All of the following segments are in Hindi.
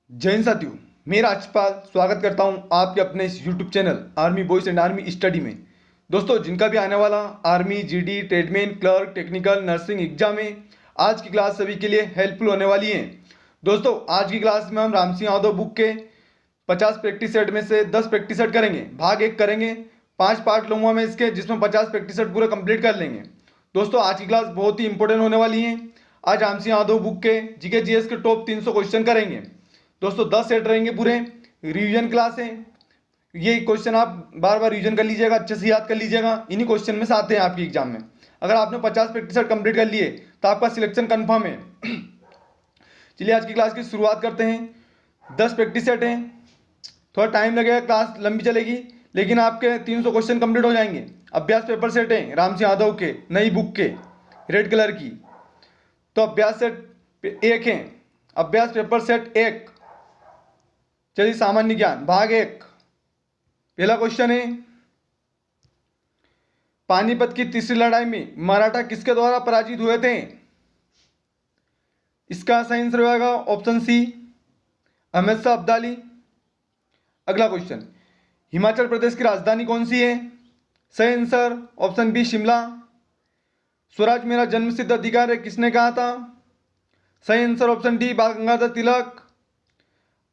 जय हिंद साथियों, मैं राजपाल स्वागत करता हूं आपके अपने इस YouTube channel army boys and army study में। दोस्तों, जिनका भी आने वाला army, GD, tradesman, clerk, technical, nursing exam है, आज की क्लास सभी के लिए हेल्पफुल होने वाली है। दोस्तों, आज की क्लास में हम राम सिंह यादव बुक के 50 प्रैक्टिस सेट में से 10 प्रैक्टिस सेट करेंगे। भाग एक करेंगे, 5 पार्ट लूँगा मैं इसके, जिसमें 50 प्रैक्टिस सेट पूरे कंप्लीट कर लेंगे। दोस्तों, आज की क्लास बहुत ही इंपॉर्टेंट होने वाली है। आज राम सिंह यादव बुक के जीके जीएस के टॉप 300 क्वेश्चन करेंगे। दोस्तों, 10 सेट रहेंगे पूरे, रिवीजन क्लास है। ये क्वेश्चन आप बार बार रिवीजन कर लीजिएगा, अच्छे से याद कर लीजिएगा। इन्हीं क्वेश्चन में से आते हैं आपके एग्जाम में। अगर आपने 50 प्रैक्टिस सेट कंप्लीट कर लिए तो आपका सिलेक्शन कंफर्म है। चलिए आज की क्लास की शुरुआत करते हैं। 10 प्रैक्टिस सेट हैं, थोड़ा टाइम लगेगा, क्लास लंबी चलेगी, लेकिन आपके 300 क्वेश्चन कंप्लीट हो जाएंगे। अभ्यास पेपर सेट हैं राम सिंह यादव के, नई बुक के, रेड कलर की। तो अभ्यास सेट एक है, अभ्यास पेपर सेट एक। चलिए, सामान्य ज्ञान भाग एक। पहला क्वेश्चन है, पानीपत की तीसरी लड़ाई में मराठा किसके द्वारा पराजित हुए थे? इसका सही आंसर होगा ऑप्शन सी, अहमद शाह अब्दाली। अगला क्वेश्चन, हिमाचल प्रदेश की राजधानी कौन सी है? सही आंसर ऑप्शन बी, शिमला। स्वराज मेरा जन्मसिद्ध अधिकार है किसने कहा था? सही आंसर ऑप्शन डी, बाल गंगाधर तिलक।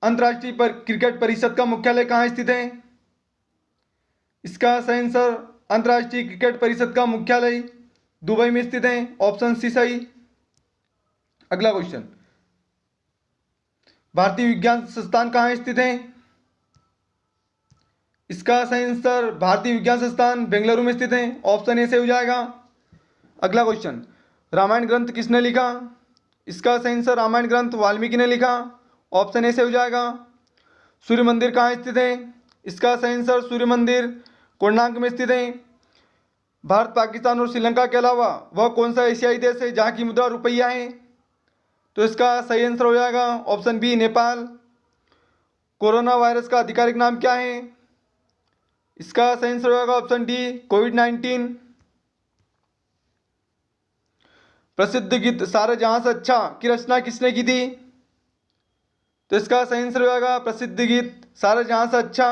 अंतर्राष्ट्रीय क्रिकेट परिषद का मुख्यालय कहाँ स्थित है? इसका सही आंसर अंतर्राष्ट्रीय क्रिकेट परिषद का मुख्यालय दुबई में स्थित है, ऑप्शन सी सही। अगला क्वेश्चन, भारतीय विज्ञान संस्थान कहाँ स्थित है? इसका सही आंसर भारतीय विज्ञान संस्थान बेंगलुरु में स्थित है, ऑप्शन ए से हो जाएगा। अगला क्वेश्चन, रामायण ग्रंथ किसने लिखा? इसका सही आंसर रामायण ग्रंथ वाल्मीकि ने लिखा, ऑप्शन ए से हो जाएगा। सूर्य मंदिर कहाँ स्थित है? इसका सही आंसर सूर्य मंदिर कोणार्क में स्थित है। भारत, पाकिस्तान और श्रीलंका के अलावा वह कौन सा एशियाई देश है जहाँ की मुद्रा रुपया है? तो इसका सही आंसर हो जाएगा option B, Nepal. Corona virus का आधिकारिक नाम क्या है? इसका सही आंसर हो जाएगा ऑप्शन डी, कोविड-19। प्रसिद्ध गीत सारे जहां से अच्छा की रचना किसने की थी? तो इसका सही आंसर हो जाएगा प्रसिद्ध गीत सारे जहां से अच्छा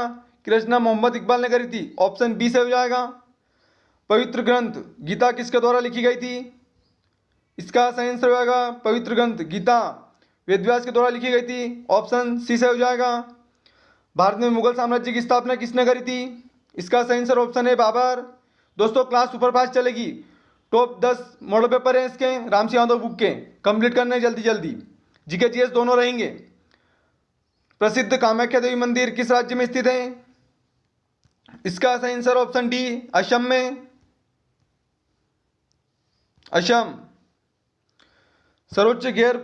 की रचना मोहम्मद इकबाल ने करी थी, ऑप्शन बी से हो जाएगा। पवित्र ग्रंथ गीता किसके द्वारा लिखी गई थी? इसका सही आंसर हो जाएगा पवित्र ग्रंथ गीता वेदव्यास के द्वारा लिखी गई थी, ऑप्शन सी से हो जाएगा। भारत में मुगल साम्राज्य की स्थापना किसने करी थी? इसका सही आंसर ऑप्शन है बाबर। दोस्तों, क्लास सुपरफास्ट चलेगी। टॉप 10 मॉडल पेपर हैं इसके राम सिंह यादव बुक के, कंप्लीट करने जल्दी जल्दी। जीके जीएस दोनों रहेंगे। प्रसिद्ध कामाख्या देवी मंदिर किस राज्य में स्थित है? इसका सही आंसर ऑप्शन डी, असम में, असम। सर्वोच्च गैर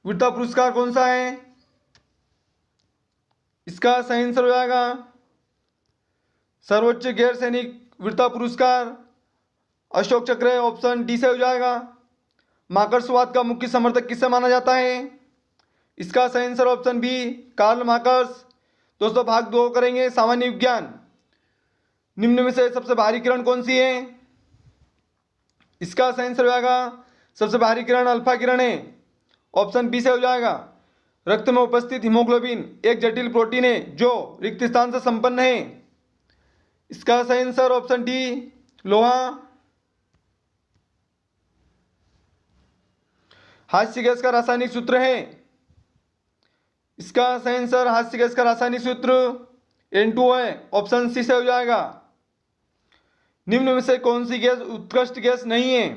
वीरता पुरस्कार कौन सा है? इसका सही आंसर हो जाएगा सर्वोच्च गैर सैनिक वीरता पुरस्कार अशोक चक्र है, ऑप्शन डी से हो जाएगा। मार्क्सवाद का मुख्य समर्थक किसे माना जाता है? इसका सही answer option B, Karl Marx. दोस्तों, भाग 2 करेंगे, सामान्य विज्ञान। निम्न में से सबसे भारी किरण कौन सी है? इसका सही आंसर हो जाएगा सबसे भारी किरण अल्फा किरण है, ऑप्शन बी से हो जाएगा। रक्त में उपस्थित हीमोग्लोबिन एक जटिल प्रोटीन है जो रिक्त स्थान से संपन्न है। इसका सही आंसर ऑप्शन डी, लोहा। हास्य गैस का रासायनिक सूत्र है? इसका सही आंसर हास्य गैस का रासायनिक सूत्र N2 है, ऑप्शन सी से हो जाएगा। निम्न में से कौन सी गैस उत्कृष्ट गैस नहीं है?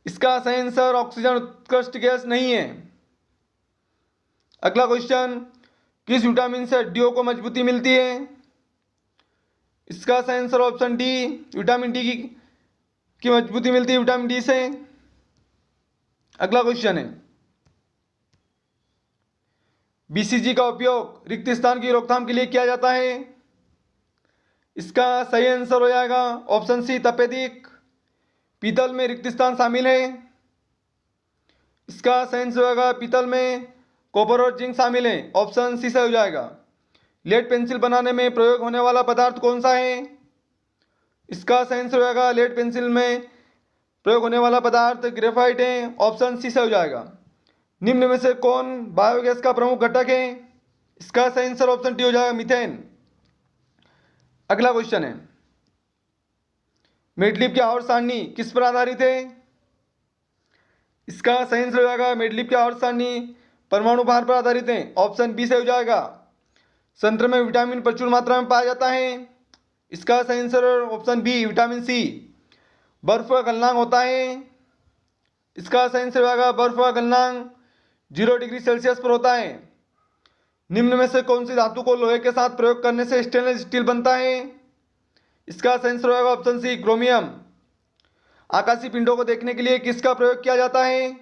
इसका सही आंसर ऑक्सीजन उत्कृष्ट गैस नहीं है। अगला क्वेश्चन, किस विटामिन से हड्डियों को मजबूती मिलती है? इसका सही answer option D, vitamin D की मजबूती मिलती है विटामिन डी से। अगला क्वेश्चन है, बीसीजी का उपयोग रिक्त स्थान की रोकथाम के लिए किया जाता है? इसका सही आंसर हो जाएगा ऑप्शन सी, तपेदिक। पीतल में रिक्त स्थान शामिल है? इसका सही आंसर होगा पीतल में कॉपर और जिंक शामिल है, ऑप्शन सी से हो जाएगा। लेड पेंसिल बनाने में प्रयोग होने वाला पदार्थ कौन सा है? इसका सही आंसर होगा लेड पेंसिल में प्रयोग होने वाला पदार्थ ग्रेफाइट है, ऑप्शन सी से हो जाएगा। निम्न में से कौन बायोगैस का प्रमुख घटक है? इसका सही आंसर ऑप्शन डी हो जाएगा, मीथेन। अगला क्वेश्चन है, मेडलिफ की आवर्त सारणी किस पर आधारित है? इसका सही आंसर हो जाएगा, मेडलिफ की आवर्त सारणी परमाणु भार पर आधारित है। ऑप्शन बी से हो जाएगा। संतरे में विटामिन प्रचुर मात्रा में पाया जाता है। इसका सही answer option B, vitamin C. बर्फ का गलनांक होता है। इसका सही आंसर हो जाएगा, बर्फ का गलनांक 0 डिग्री सेल्सियस पर होता है। निम्न में से कौन सी धातु को लोहे के साथ प्रयोग करने से स्टेनलेस स्टील बनता है? इसका सही आंसर हो जाएगा, ऑप्शन सी, क्रोमियम। आकाशीय पिंडों को देखने के लिए किसका प्रयोग किया जाता है?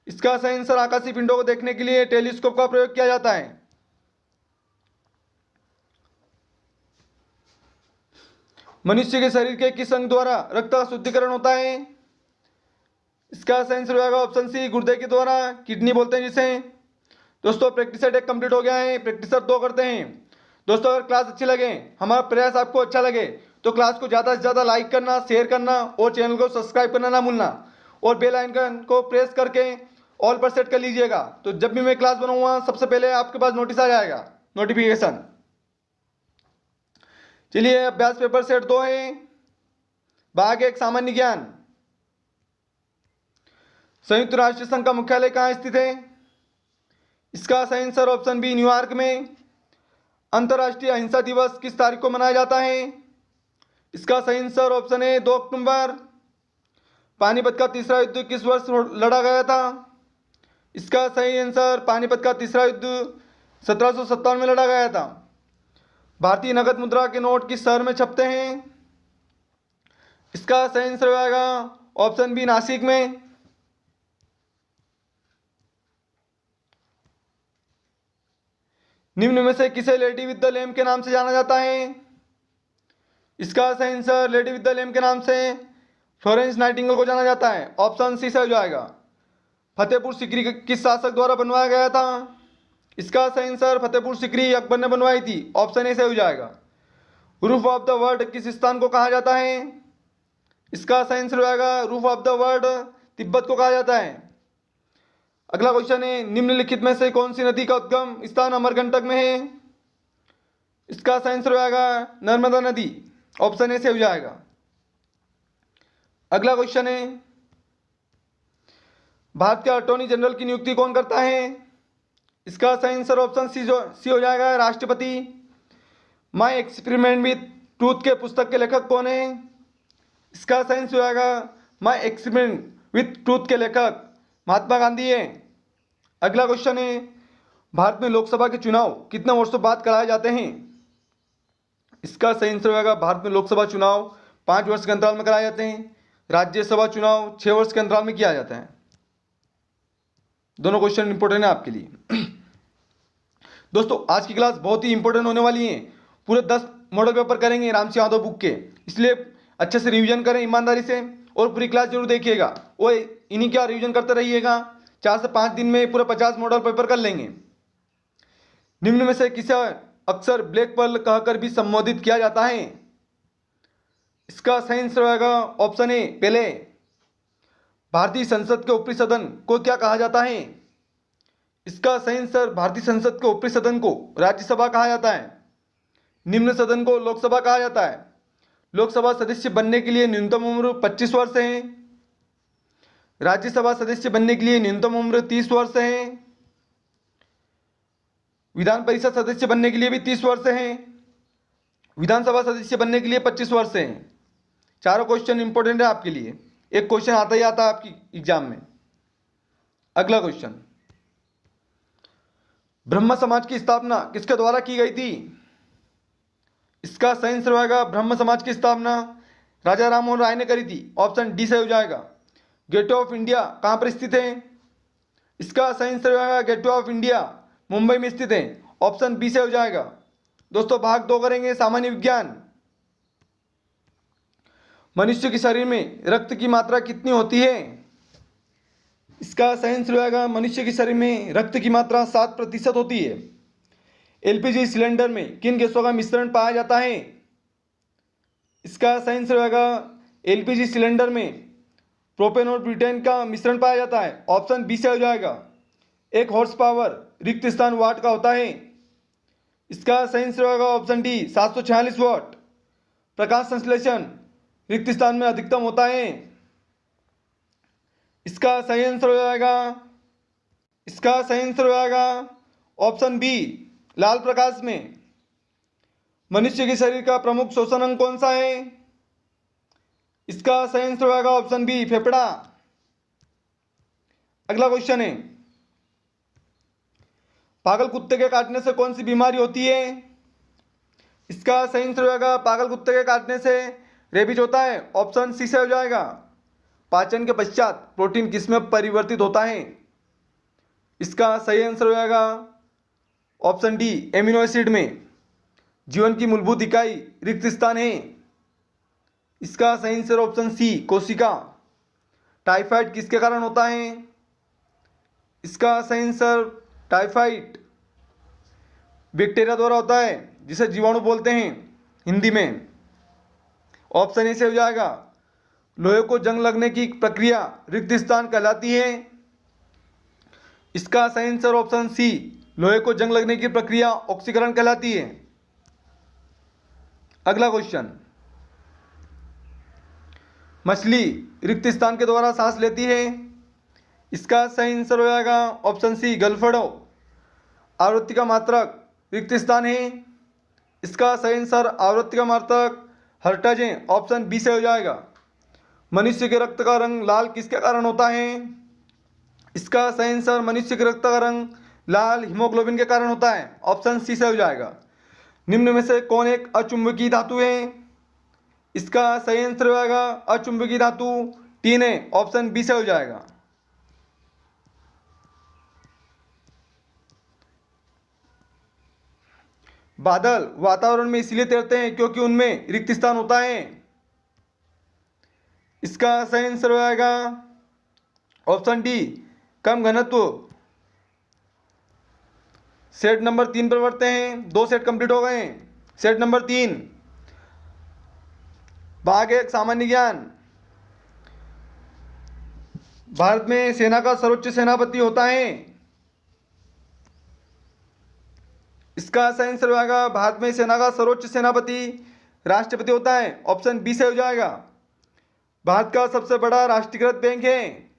इसका सही आंसर आकाशीय पिंडों को देखने के लिए टेलीस्कोप का प्रयोग किया जाता है। मनुष्य के शरीर के किस अंग द्वारा रक्त का शुद्धिकरण होता है? इसका सही आंसर हो जाएगा, ऑप्शन सी, गुर्दे के द्वारा, किडनी बोलते हैं जिसे। दोस्तों प्रैक्टिस सेट 1 कंप्लीट हो गया है, प्रैक्टिस सेट 2 करते हैं। दोस्तों अगर क्लास अच्छी लगे, हमारा प्रयास आपको अच्छा लगे, तो क्लास को ज़्यादा से ज़्यादा लाइक करना, शेयर करना और चैनल को सब्सक्राइब करना ना भूलना, और बेल आइकन को प्रेस करके ऑल पर सेट कर लीजिएगा। तो जब भी मैं क्लास बनाऊंगा सबसे पहले आपके पास नोटिस आ जाएगा, नोटिफिकेशन। चलिए अभ्यास पेपर सेट 2 है, भाग 1, सामान्य ज्ञान। संयुक्त राष्ट्र संघ का मुख्यालय कहाँ स्थित है? इसका सही आंसर ऑप्शन बी, न्यूयॉर्क में। अंतर्राष्ट्रीय अहिंसा दिवस किस तारीख को मनाया जाता है? इसका सही आंसर ऑप्शन ए, 2 अक्टूबर। पानीपत का तीसरा युद्ध किस वर्ष लड़ा गया था? इसका सही आंसर, पानीपत का तीसरा युद्ध 1757 में लड़ा गया था। भारतीय नगद मुद्रा के नोट किस शहर में छपते हैं? इसका सही आंसर हो जाएगा, ऑप्शन बी, नासिक में। निम्न में से किसे लेडी विद द लैम्प के नाम से जाना जाता है? इसका सही answer, lady with the lamp के नाम से फ्लोरेंस नाइटिंगेल को जाना जाता है। ऑप्शन सी से हो जाएगा। फतेहपुर सीकरी किस शासक द्वारा बनवाया गया था? इसका सही आंसर, फतेहपुर सीकरी अकबर ने बनवाई थी। ऑप्शन ए से हो जाएगा। रूफ ऑफ द वर्ल्ड किस स्थान को कहा जाता है? इसका सही आंसर हो जाएगा, roof of the world Tibet को कहा जाता है। अगला क्वेश्चन है, निम्नलिखित में से कौन सी नदी का उद्गम स्थान अमरकंटक में है? इसका सही आंसर हो जाएगा, नर्मदा नदी। ऑप्शन ए से हो जाएगा। अगला क्वेश्चन है, भारत के अटॉर्नी जनरल की नियुक्ति कौन करता है? इसका सही आंसर ऑप्शन सी हो जाएगा, राष्ट्रपति। माई एक्सपेरिमेंट विथ ट्रूथ के पुस्तक के लेखक कौन है? इसका सही आंसर हो जाएगा, माई एक्सपेरिमेंट विथ ट्रूथ के लेखक महात्मा गांधी है। अगला क्वेश्चन है, भारत में लोकसभा के चुनाव कितने वर्षों बाद कराए जाते हैं? इसका सही आंसर होगा, भारत में लोकसभा चुनाव 5 वर्ष के अंतराल में कराए जाते हैं। राज्यसभा चुनाव 6 वर्ष के अंतराल में किया जाता है। दोनों क्वेश्चन इंपॉर्टेंट है आपके लिए। दोस्तों आज की क्लास बहुत ही इंपॉर्टेंट होने वाली है। पूरे 10 मॉडल पेपर करेंगे राम सिंह यादव बुक के, इसलिए अच्छे से रिवीजन करें ईमानदारी से, और पूरी क्लास जरूर देखिएगा। वो इन्हीं क्या रिवीजन करते रहिएगा। 4 से 5 दिन में पूरे 50 मॉडल पेपर कर लेंगे। निम्न में से किसे अक्सर ब्लैक पर्ल कहकर भी संबोधित किया जाता है? इसका सही आंसर होगा ऑप्शन ए, पहले। भारतीय संसद के ऊपरी सदन को क्या कहा जाता है? इसका सही आंसर, भारतीय संसद के ऊपरी सदन को राज्यसभा कहा जाता है। निम्न सदन को लोकसभा कहा जाता है। लोकसभा सदस्य बनने के लिए न्यूनतम उम्र 25 वर्ष है। राज्यसभा सदस्य बनने के लिए न्यूनतम उम्र 30 वर्ष है। विधान परिषद सदस्य बनने के लिए भी 30 वर्ष है। विधानसभा सदस्य बनने के लिए 25 वर्ष है। चारों क्वेश्चन इंपॉर्टेंट है आपके लिए, एक क्वेश्चन आता ही आता है आपकी एग्जाम में। अगला क्वेश्चन, ब्रह्म समाज की स्थापना किसके द्वारा की गई थी? इसका सही आंसर होगा, ब्रह्म समाज की स्थापना राजा राममोहन राय ने करी थी। ऑप्शन डी से हो जाएगा। गेटवे ऑफ इंडिया कहाँ पर स्थित है? इसका सही आंसर होगा, गेटवे ऑफ इंडिया मुंबई में स्थित है। ऑप्शन बी से हो जाएगा। दोस्तों भाग 2 करेंगे, सामान्य विज्ञान। मनुष्य के शरीर में रक्त की मात्रा कितनी होती है? इसका सही आंसर होगा, मनुष्य के शरीर में रक्त की मात्रा 7% होती है। एलपीजी सिलेंडर में किन गैसों का मिश्रण पाया जाता है? इसका सही आंसर होगा, एलपीजी सिलेंडर में प्रोपेन और ब्यूटेन का मिश्रण पाया जाता है? ऑप्शन बी से हो जाएगा। एक हॉर्स पावर रिक्त स्थान वाट का होता है? इसका सही आंसर होगा ऑप्शन डी 746 वाट। प्रकाश संश्लेषण रिक्त स्थान में अधिकतम होता है? इसका सही आंसर हो जाएगा ऑप्शन बी लाल प्रकाश में। मनुष्य के शरीर का प्रमुख श्वसन अंग कौन सा है? इसका सही आंसर होगा ऑप्शन बी फेफड़ा। अगला क्वेश्चन है, पागल कुत्ते के काटने से कौन सी बीमारी होती है? इसका सही आंसर होगा पागल कुत्ते के काटने से रेबीज होता है? ऑप्शन सी से हो जाएगा। पाचन के पश्चात प्रोटीन किसमें परिवर्तित होता है? इसका सही आंसर हो जाएगा ऑप्शन डी एमिनो एसिड में। जीवन की मूलभूत इकाई रिक्त स्थान है? इसका सही आंसर ऑप्शन सी कोशिका। टाइफाइड किसके कारण होता है? इसका सही आंसर टाइफाइड बैक्टीरिया द्वारा होता है, जिसे जीवाणु बोलते हैं हिंदी में। ऑप्शन ए से हो जाएगा। लोहे को जंग लगने की प्रक्रिया रिक्त स्थान कहलाती है? इसका सही आंसर ऑप्शन सी लोहे को जंग लगने की प्रक्रिया ऑक्सीकरण कहलाती है। अगला क्वेश्चन, मछली रिक्त स्थान के द्वारा सांस लेती है? इसका सही आंसर हो जाएगा ऑप्शन सी गलफड़ो। आवृत्ति का मात्रक रिक्त स्थान है? इसका सही आंसर आवृत्ति का मात्रक हर्ट्ज है। ऑप्शन बी से हो जाएगा। मनुष्य के रक्त का रंग लाल किसके कारण होता है? इसका सही आंसर मनुष्य के रक्त का रंग लाल हीमोग्लोबिन के कारण होता है। ऑप्शन सी से हो जाएगा। निम्न में से कौन एक अचुंबकीय धातु है? इसका सही आंसर हो जाएगा अचुंबकीय धातु टीन है। ऑप्शन बी से हो जाएगा। बादल वातावरण में इसलिए तैरते हैं क्योंकि उनमें रिक्त स्थान होता है? इसका सही आंसर हो जाएगा ऑप्शन डी कम घनत्व। सेट नंबर 3 पर बढ़ते हैं। 2 सेट कंप्लीट हो गए हैं। सेट नंबर 3, भाग 1 सामान्य ज्ञान। भारत में सेना का सर्वोच्च सेनापति होता है? इसका सही आंसर होगा भारत में सेना का सर्वोच्च सेनापति राष्ट्रपति होता है। ऑप्शन बी से हो जाएगा। भारत का सबसे बड़ा राष्ट्रीयकृत बैंक है?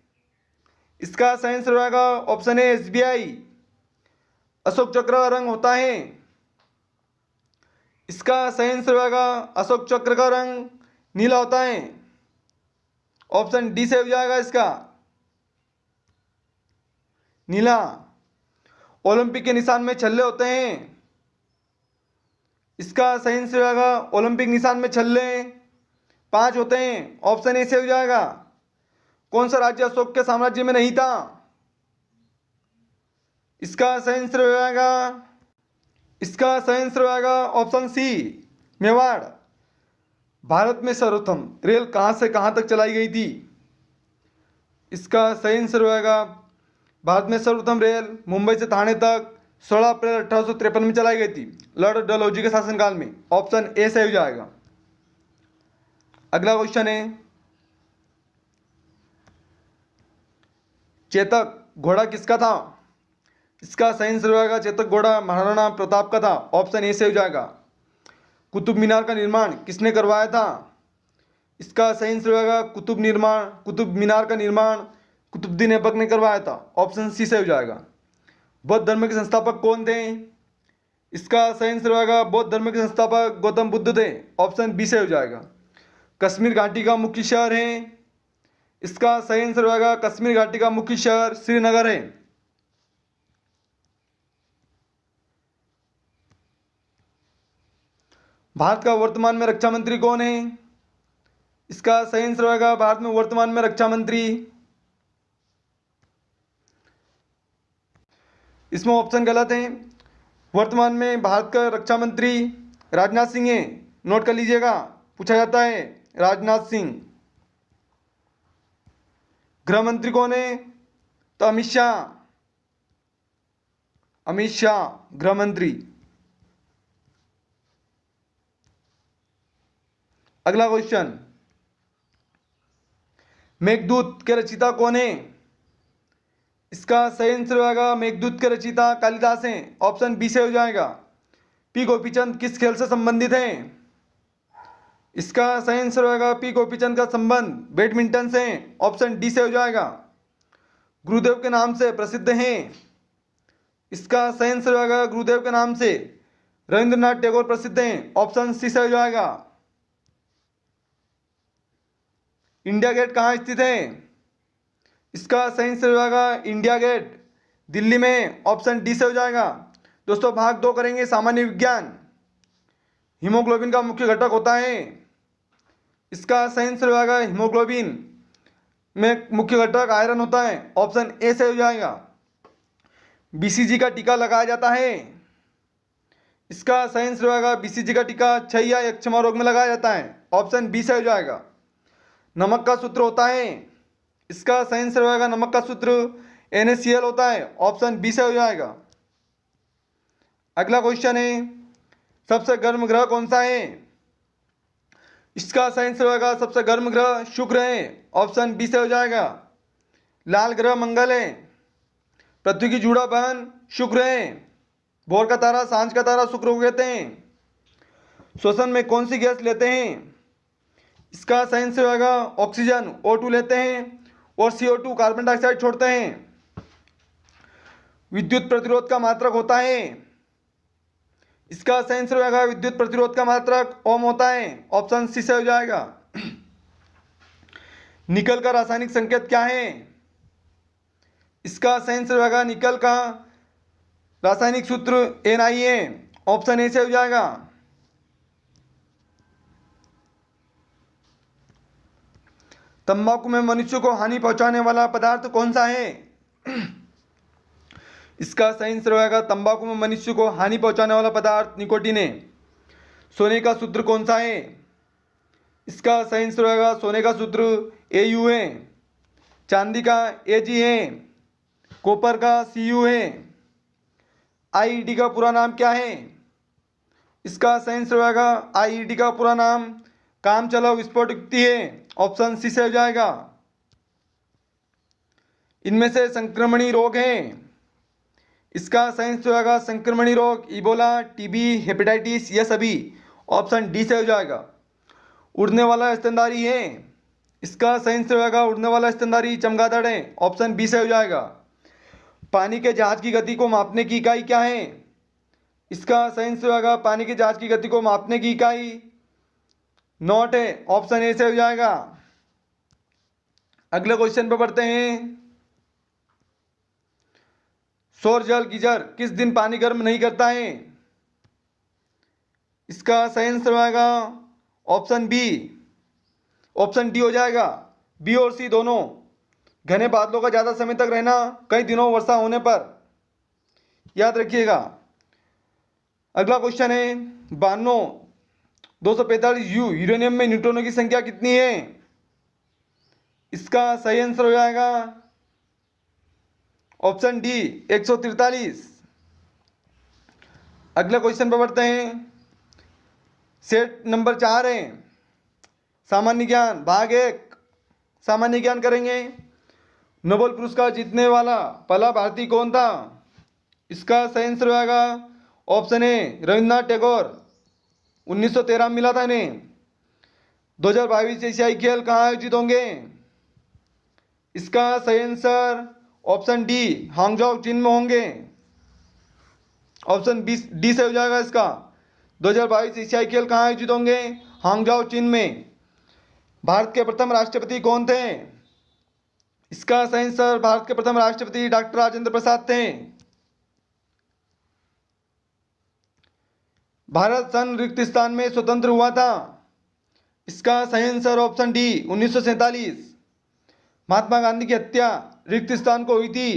इसका सही आंसर होगा ऑप्शन ए एसबीआई। अशोक चक्र का रंग होता है? इसका सही आंसर होगा अशोक चक्र का रंग नीला होता है। ऑप्शन डी से हो जाएगा इसका नीला। ओलंपिक के निशान में छल्ले होते हैं? इसका सही आंसर होगा ओलंपिक निशान में छल्ले 5 होते हैं। ऑप्शन ए से हो जाएगा। कौन सा राज्य अशोक के साम्राज्य में नहीं था? इसका सही आंसर हो जाएगा ऑप्शन सी मेवाड़। भारत में सर्वप्रथम रेल कहां से कहां तक चलाई गई थी? इसका सही आंसर हो जाएगा भारत में सर्वप्रथम रेल मुंबई से ठाणे तक 16 अप्रैल 1853 में चलाई गई थी, लॉर्ड डलहौजी के शासनकाल में। ऑप्शन ए से हो जाएगा। अगला क्वेश्चन है, चेतक घोड़ा किसका था? इसका सही आंसर होगा चेतक घोड़ा महाराणा प्रताप का था। ऑप्शन ए से हो जाएगा। कुतुब मीनार का निर्माण किसने करवाया था? इसका सही आंसर होगा कुतुब मीनार का निर्माण कुतुबुद्दीन ऐबक ने करवाया था। ऑप्शन सी से हो जाएगा। बौद्ध धर्म के संस्थापक कौन थे? इसका सही आंसर होगा बौद्ध धर्म के संस्थापक गौतम बुद्ध थे। ऑप्शन बी से हो जाएगा। कश्मीर घाटी का मुख्य शहर है? इसका सही आंसर होगा कश्मीर घाटी का मुख्य शहर श्रीनगर है। भारत का वर्तमान में रक्षा मंत्री कौन है? इसका सही आंसर होगा भारत में वर्तमान में रक्षा मंत्री, इसमें ऑप्शन गलत है। वर्तमान में भारत का रक्षा मंत्री राजनाथ सिंह है। नोट कर लीजिएगा, पूछा जाता है राजनाथ सिंह। गृह मंत्री कौन है? तो अमित शाह गृह मंत्री। अगला क्वेश्चन, मेघदूत के रचयिता कौन है? इसका सही आंसर होगा मेघदूत के रचयिता कालिदास हैं। ऑप्शन बी से हो जाएगा। पी गोपीचंद किस खेल से संबंधित हैं? इसका सही आंसर होगा पी गोपीचंद का संबंध बैडमिंटन से। ऑप्शन डी से हो जाएगा। गुरुदेव के नाम से प्रसिद्ध हैं। इसका सही आंसर होगा गुरुदेव के नाम से रविंद्रनाथ टैगोर प्रसिद्ध हैं। ऑप्शन सी से हो जाएगा। इंडिया गेट कहाँ स्थित है? इसका सही आंसर होगा इंडिया गेट दिल्ली में। ऑप्शन डी से हो जाएगा। दोस्तों भाग 2 करेंगे सामान्य विज्ञान। हीमोग्लोबिन का मुख्य घटक होता है। इसका सही आंसर होगा हीमोग्लोबिन में मुख्य घटक आयरन होता है। ऑप्शन ए से हो जाएगा। बीसीजी का टीका लगाया जाता है। इसका सही आंसर होगा बीसीजी का टीका क्षय या यक्षमा रोग में लगाया जाता है। ऑप्शन बी से हो जाएगा। नमक का सूत्र होता है। इसका सही आंसर होगा नमक का सूत्र NaCl होता है। ऑप्शन बी से हो जाएगा। अगला क्वेश्चन है सबसे गर्म ग्रह कौन सा है? इसका सही आंसर होगा सबसे गर्म ग्रह शुक्र है। ऑप्शन बी से हो जाएगा। लाल ग्रह मंगल है। पृथ्वी की जुड़ा बहन शुक्र है। भोर का तारा सांझ का तारा शुक्र को कहते हैं। श्वसन में कौन सी गैस लेते हैं? इसका सही आंसर होगा ऑक्सीजन O2 लेते हैं और CO2 कार्बन डाइऑक्साइड छोड़ते हैं। विद्युत प्रतिरोध का मात्रक होता है। इसका सही आंसर होगा विद्युत प्रतिरोध का मात्रक ओम होता है। ऑप्शन सी से हो जाएगा। निकल का रासायनिक संकेत क्या है? इसका सही आंसर होगा निकल का रासायनिक सूत्र Na है। ऑप्शन ए से हो जाएगा। तंबाकू में मनुष्य को हानि पहुंचाने वाला पदार्थ कौन सा है? इसका सही आंसर होगा तंबाकू में मनुष्य को हानि पहुंचाने वाला पदार्थ निकोटीन है। सोने का सूत्र कौन सा है? इसका सही आंसर होगा सोने का सूत्र Au है। चांदी का Ag है। कॉपर का Cu है। IED का पूरा नाम क्या है? इसका सही आंसर होगा IED का पूरा नाम काम चलाओ विस्फोट युक्ति है। ऑप्शन सी से हो जाएगा। इनमें से संक्रमणी रोग हैं। इसका सही आंसर होगा संक्रमणी रोग इबोला TB हेपेटाइटिस ये सभी। ऑप्शन डी से हो जाएगा। उड़ने वाला स्तनधारी है। इसका सही आंसर होगा उड़ने वाला स्तनधारी चमगादड़ है। ऑप्शन बी से हो जाएगा। पानी के जहाज की गति को मापने की इकाई क्या है? इसका सही आंसर होगा पानी के जहाज की गति को मापने की इकाई नॉट है। ऑप्शन ए से हो जाएगा। अगले क्वेश्चन पे बढ़ते हैं। सौर जल गीजर किस दिन पानी गर्म नहीं करता है? इसका सही आंसर होगा ऑप्शन बी। ऑप्शन डी हो जाएगा। बी और सी दोनों। घने बादलों का ज़्यादा समय तक रहना, कई दिनों वर्षा होने पर। याद रखिएगा। अगला क्वेश्चन है 92 यूरेनियम में न्यूट्रॉनों की संख्या कितनी है? इसका सही आंसर हो जाएगा ऑप्शन डी 143। अगले क्वेश्चन पर बढ़ते हैं। सेट नंबर 4 है सामान्य ज्ञान भाग 1। सामान्य ज्ञान करेंगे। नोबेल पुरस्कार जीतने वाला पहला भारतीय कौन था? इसका सही आंसर होगा ऑप्शन ए रविंद्रनाथ टैगोर। 1913 में मिला था इन्हें। 2022 एशियाई खेल कहाँ आयोजित होंगे? इसका सही आंसर ऑप्शन डी हांगझाओ चीन में होंगे। ऑप्शन बी डी से हो जाएगा इसका। 2022 एशियाई खेल कहाँ आयोजित होंगे? हांगझाओ चीन में। भारत के प्रथम राष्ट्रपति कौन थे? इसका सही आंसर भारत के प्रथम राष्ट्रपति डॉक्टर राजेंद्र प्रसाद थे। भारत सन रिक्त स्थान में स्वतंत्र हुआ था। इसका सही answer option D 1947। Mahatma Gandhi की हत्या रिक्त स्थान को हुई थी।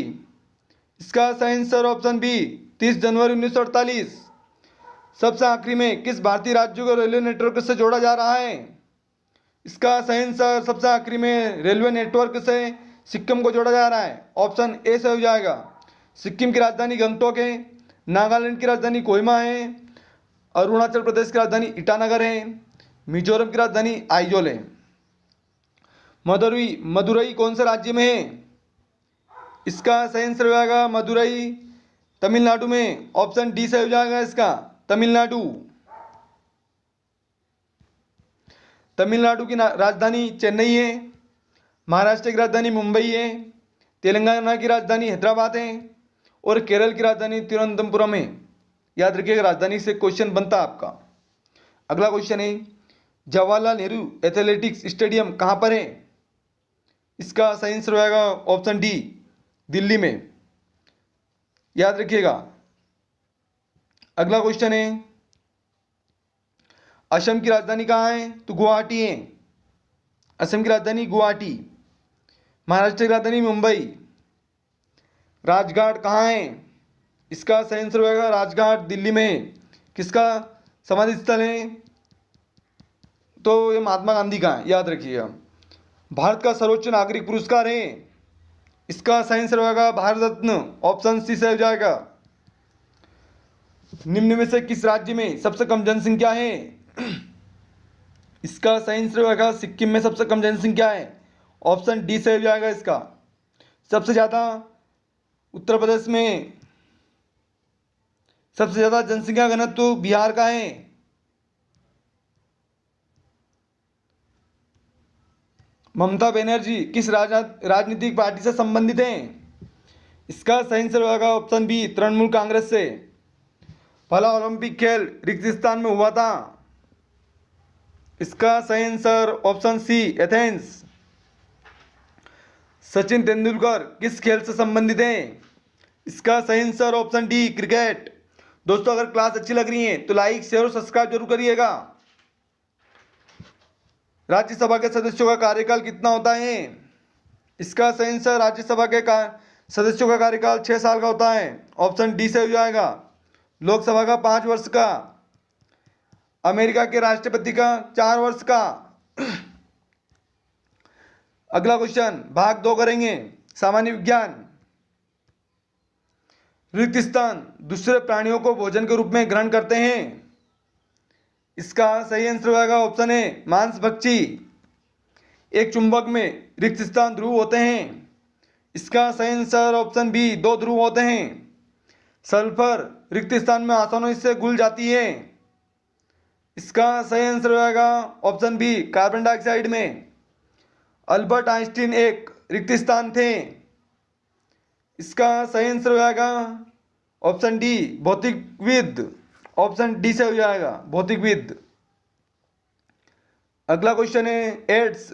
इसका सही आंसर ऑप्शन बी 30 जनवरी 1948। सबसे आखिरी में किस भारतीय राज्य को रेलवे नेटवर्क से जोड़ा जा रहा है? इसका सही आंसर सबसे आखिरी में रेलवे नेटवर्क से सिक्किम को जोड़ा जा रहा है। ऑप्शन ए से हो जाएगा। सिक्किम की राजधानी गंगटोक है। नागालैंड की राजधानी कोहिमा है। अरुणाचल प्रदेश की राजधानी ईटानगर है। मिजोरम की राजधानी आइजोल है। मदुरई मदुरई कौन से राज्य में है? इसका सही आंसर हो जाएगा मदुरई तमिलनाडु में। ऑप्शन डी से हो जाएगा इसका तमिलनाडु। तमिलनाडु की राजधानी चेन्नई है, महाराष्ट्र की राजधानी मुंबई है, तेलंगाना की राजधानी हैदराबाद है और केरल की राजधानी तिरुवनंतपुरम है। याद रखिएगा, राजधानी से क्वेश्चन बनता है आपका। अगला क्वेश्चन है जवाहरलाल नेहरू एथलेटिक्स स्टेडियम कहाँ पर है? इसका सही आंसर होगा ऑप्शन डी दिल्ली में। याद रखिएगा। अगला क्वेश्चन है असम की राजधानी कहाँ है? तो गुवाहाटी है। असम की राजधानी गुवाहाटी। महाराष्ट्र की राजधानी मुंबई। राजघाट कहाँ है? इसका सही आंसर होगा राजघाट दिल्ली में। किसका समाधि स्थल है? तो ये महात्मा गांधी का है, याद रखिएगा। भारत का सर्वोच्च नागरिक पुरस्कार है, इसका सही आंसर होगा भारत रत्न। ऑप्शन सी से हो जाएगा। निम्न में से किस राज्य में सबसे कम जनसंख्या है? इसका सही आंसर होगा सिक्किम में सबसे कम जनसंख्या है। ऑप्शन डी से हो जाएगा इसका। सबसे ज़्यादा उत्तर प्रदेश में सबसे ज़्यादा जनसंख्या घनत्व बिहार का है। ममता बनर्जी किस राजनीतिक पार्टी से संबंधित हैं? इसका सही आंसर होगा ऑप्शन बी तृणमूल कांग्रेस से। पहला ओलंपिक खेल रिक्तिस्तान में हुआ था, इसका सही answer option C Athens. Sachin Tendulkar किस खेल से संबंधित हैं? इसका सही आंसर ऑप्शन डी क्रिकेट। दोस्तों अगर क्लास अच्छी लग रही है तो लाइक शेयर और सब्सक्राइब जरूर करिएगा। राज्यसभा के सदस्यों का कार्यकाल कितना होता है? इसका सही आंसर राज्यसभा के सदस्यों का कार्यकाल 6 साल का होता है। ऑप्शन डी से हो जाएगा। लोकसभा का 5 वर्ष का, अमेरिका के राष्ट्रपति का 4 वर्ष का। अगला क्वेश्चन भाग 2 करेंगे, सामान्य विज्ञान। रिक्त स्थान दूसरे प्राणियों को भोजन के रूप में ग्रहण करते हैं, इसका सही आंसर होगा ऑप्शन ए मांसभक्षी। एक चुंबक में रिक्त स्थान ध्रुव होते हैं, इसका सही आंसर ऑप्शन बी 2 ध्रुव होते हैं। सल्फर रिक्त स्थान में आसानी से घुल जाती है, इसका सही आंसर होगा ऑप्शन बी कार्बन डाइऑक्साइड में। अल्बर्ट आइंस्टीन एक रिक्त स्थान थे, इसका सही आंसर होगा ऑप्शन डी भौतिकविद। ऑप्शन डी से हो जाएगा भौतिकविद। अगला क्वेश्चन है एड्स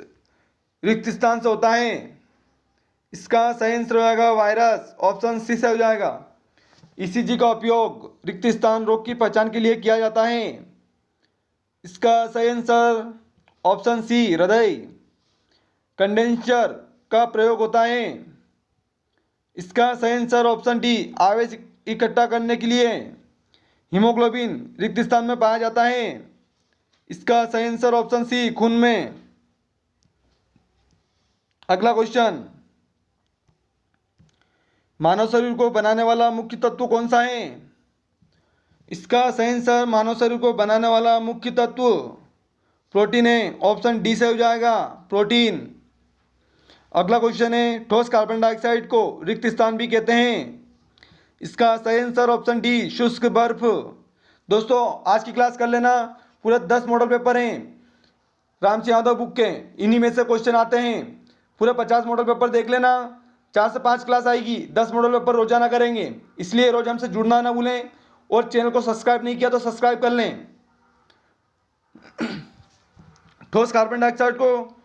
रिक्त स्थान से होता है, इसका सही आंसर होगा वायरस। ऑप्शन सी से हो जाएगा। ईसीजी का उपयोग रिक्त स्थान रोग की पहचान के लिए किया जाता है, इसका सही आंसर ऑप्शन सी हृदय। कंडेंसर का प्रयोग होता है, इसका सही आंसर ऑप्शन डी आवेश इकट्ठा करने के लिए। हीमोग्लोबिन रिक्त स्थान में पाया जाता है, इसका सही आंसर ऑप्शन सी खून में। अगला क्वेश्चन मानव शरीर को बनाने वाला मुख्य तत्व कौन सा है? इसका सही आंसर मानव शरीर को बनाने वाला मुख्य तत्व प्रोटीन है। ऑप्शन डी से हो जाएगा प्रोटीन। अगला क्वेश्चन है ठोस कार्बन डाइऑक्साइड को रिक्त स्थान भी कहते हैं, इसका सही आंसर ऑप्शन डी शुष्क बर्फ। दोस्तों आज की क्लास कर लेना, पूरे 10 मॉडल पेपर हैं राम सिंह यादव बुक के, इन्हीं में से क्वेश्चन आते हैं। पूरे 50 मॉडल पेपर देख लेना, 4 से 5 क्लास आएगी, 10 मॉडल पेपर रोजाना करेंगे, इसलिए रोज हमसे जुड़ना ना भूलें। और चैनल को सब्सक्राइब नहीं किया तो सब्सक्राइब कर लें। ठोस कार्बन डाइऑक्साइड को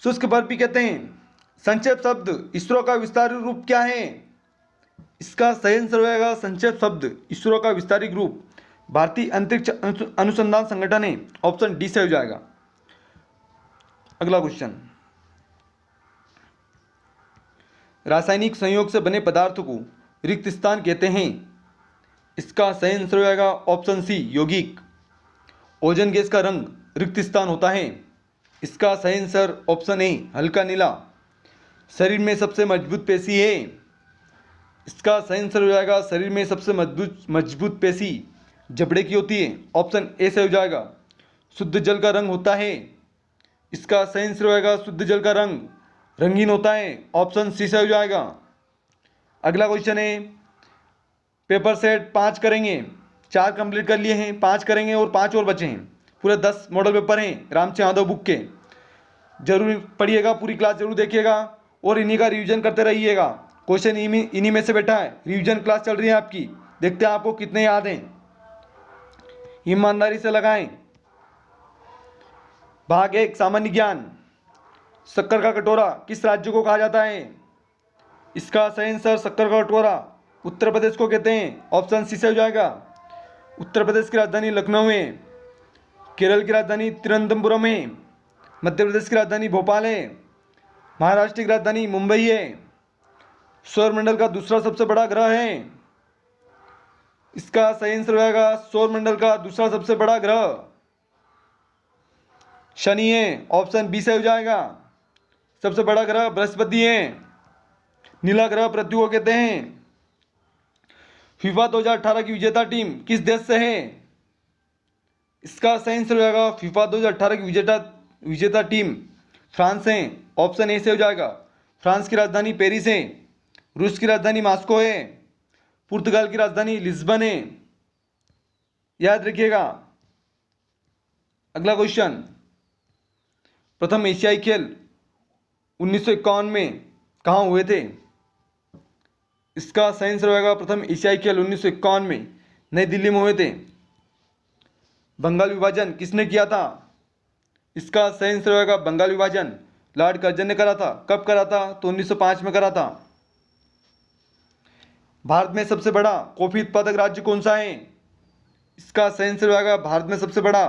शुष्क बर्फ भी कहते हैं। संक्षेप शब्द इसरो का विस्तारित रूप क्या है? इसका सही आंसर होगा संक्षेप शब्द इसरो का विस्तारित रूप भारतीय अंतरिक्ष अनुसंधान संगठन है। ऑप्शन डी से हो जाएगा। अगला क्वेश्चन रासायनिक संयोग से बने पदार्थ को रिक्त स्थान कहते हैं, इसका सही आंसर होगा ऑप्शन सी यौगिक। ओजोन गैस का रंग रिक्त स्थान होता है, इसका सही आंसर ऑप्शन ए हल्का नीला। शरीर में सबसे मजबूत पेशी है, इसका सही आंसर हो जाएगा शरीर में सबसे मजबूत पेशी जबड़े की होती है। ऑप्शन ए से हो जाएगा। शुद्ध जल का रंग होता है, इसका सही आंसर होगा शुद्ध जल का रंग रंगीन होता है, ऑप्शन सी से हो जाएगा। अगला क्वेश्चन है, पेपर सेट 5 करेंगे, 4 कंप्लीट कर लिए हैं, 5 करेंगे और 5 और बचे हैं। पूरे 10 मॉडल पेपर हैं रामचंद्र यादव बुक के। जरूर पढ़िएगा, पूरी क्लास जरूर देखिएगा और इन्हीं का रिवीजन करते रहिएगा। क्वेश्चन इन्हीं में से बैठा है, रिवीजन क्लास चल रही है आपकी, देखते हैं आपको कितने याद हैं। ईमानदारी से लगाएं। भाग 1 सामान्य ज्ञान। शक्कर का कटोरा किस राज्य को कहा जाता है? इसका सही आंसर शक्कर का कटोरा उत्तर प्रदेश को कहते हैं, ऑप्शन सी से हो जाएगा। उत्तर प्रदेश की राजधानी लखनऊ है, केरल की राजधानी तिरुवनंतपुरम है, मध्य प्रदेश की राजधानी भोपाल है, महाराष्ट्र की राजधानी मुंबई है। सौरमंडल का दूसरा सबसे बड़ा ग्रह है, इसका सही आंसर होगा सौरमंडल का दूसरा सबसे बड़ा ग्रह शनि है, ऑप्शन बी से हो जाएगा। सबसे बड़ा ग्रह बृहस्पति है, नीला ग्रह पृथ्वी को कहते हैं। फीफा 2018 की विजेता टीम किस देश से है? इसका सही आंसर होगा फीफा 2018 की विजेता टीम फ्रांस है, ऑप्शन ए से हो जाएगा। फ्रांस की राजधानी पेरिस है, रूस की राजधानी मॉस्को है, पुर्तगाल की राजधानी लिस्बन है, याद रखिएगा। अगला क्वेश्चन, प्रथम एशियाई खेल 1951 में कहाँ हुए थे? इसका सही आंसर होगा प्रथम एशियाई खेल 1951 में नई दिल्ली में हुए थे। बंगाल विभाजन किसने किया था? इसका सही आंसर होगा बंगाल विभाजन लॉर्ड कर्जन ने करा था। कब करा था? तो 1905 में करा था। भारत में सबसे बड़ा कॉफी उत्पादक राज्य कौन सा है? इसका सही आंसर होगा भारत में सबसे बड़ा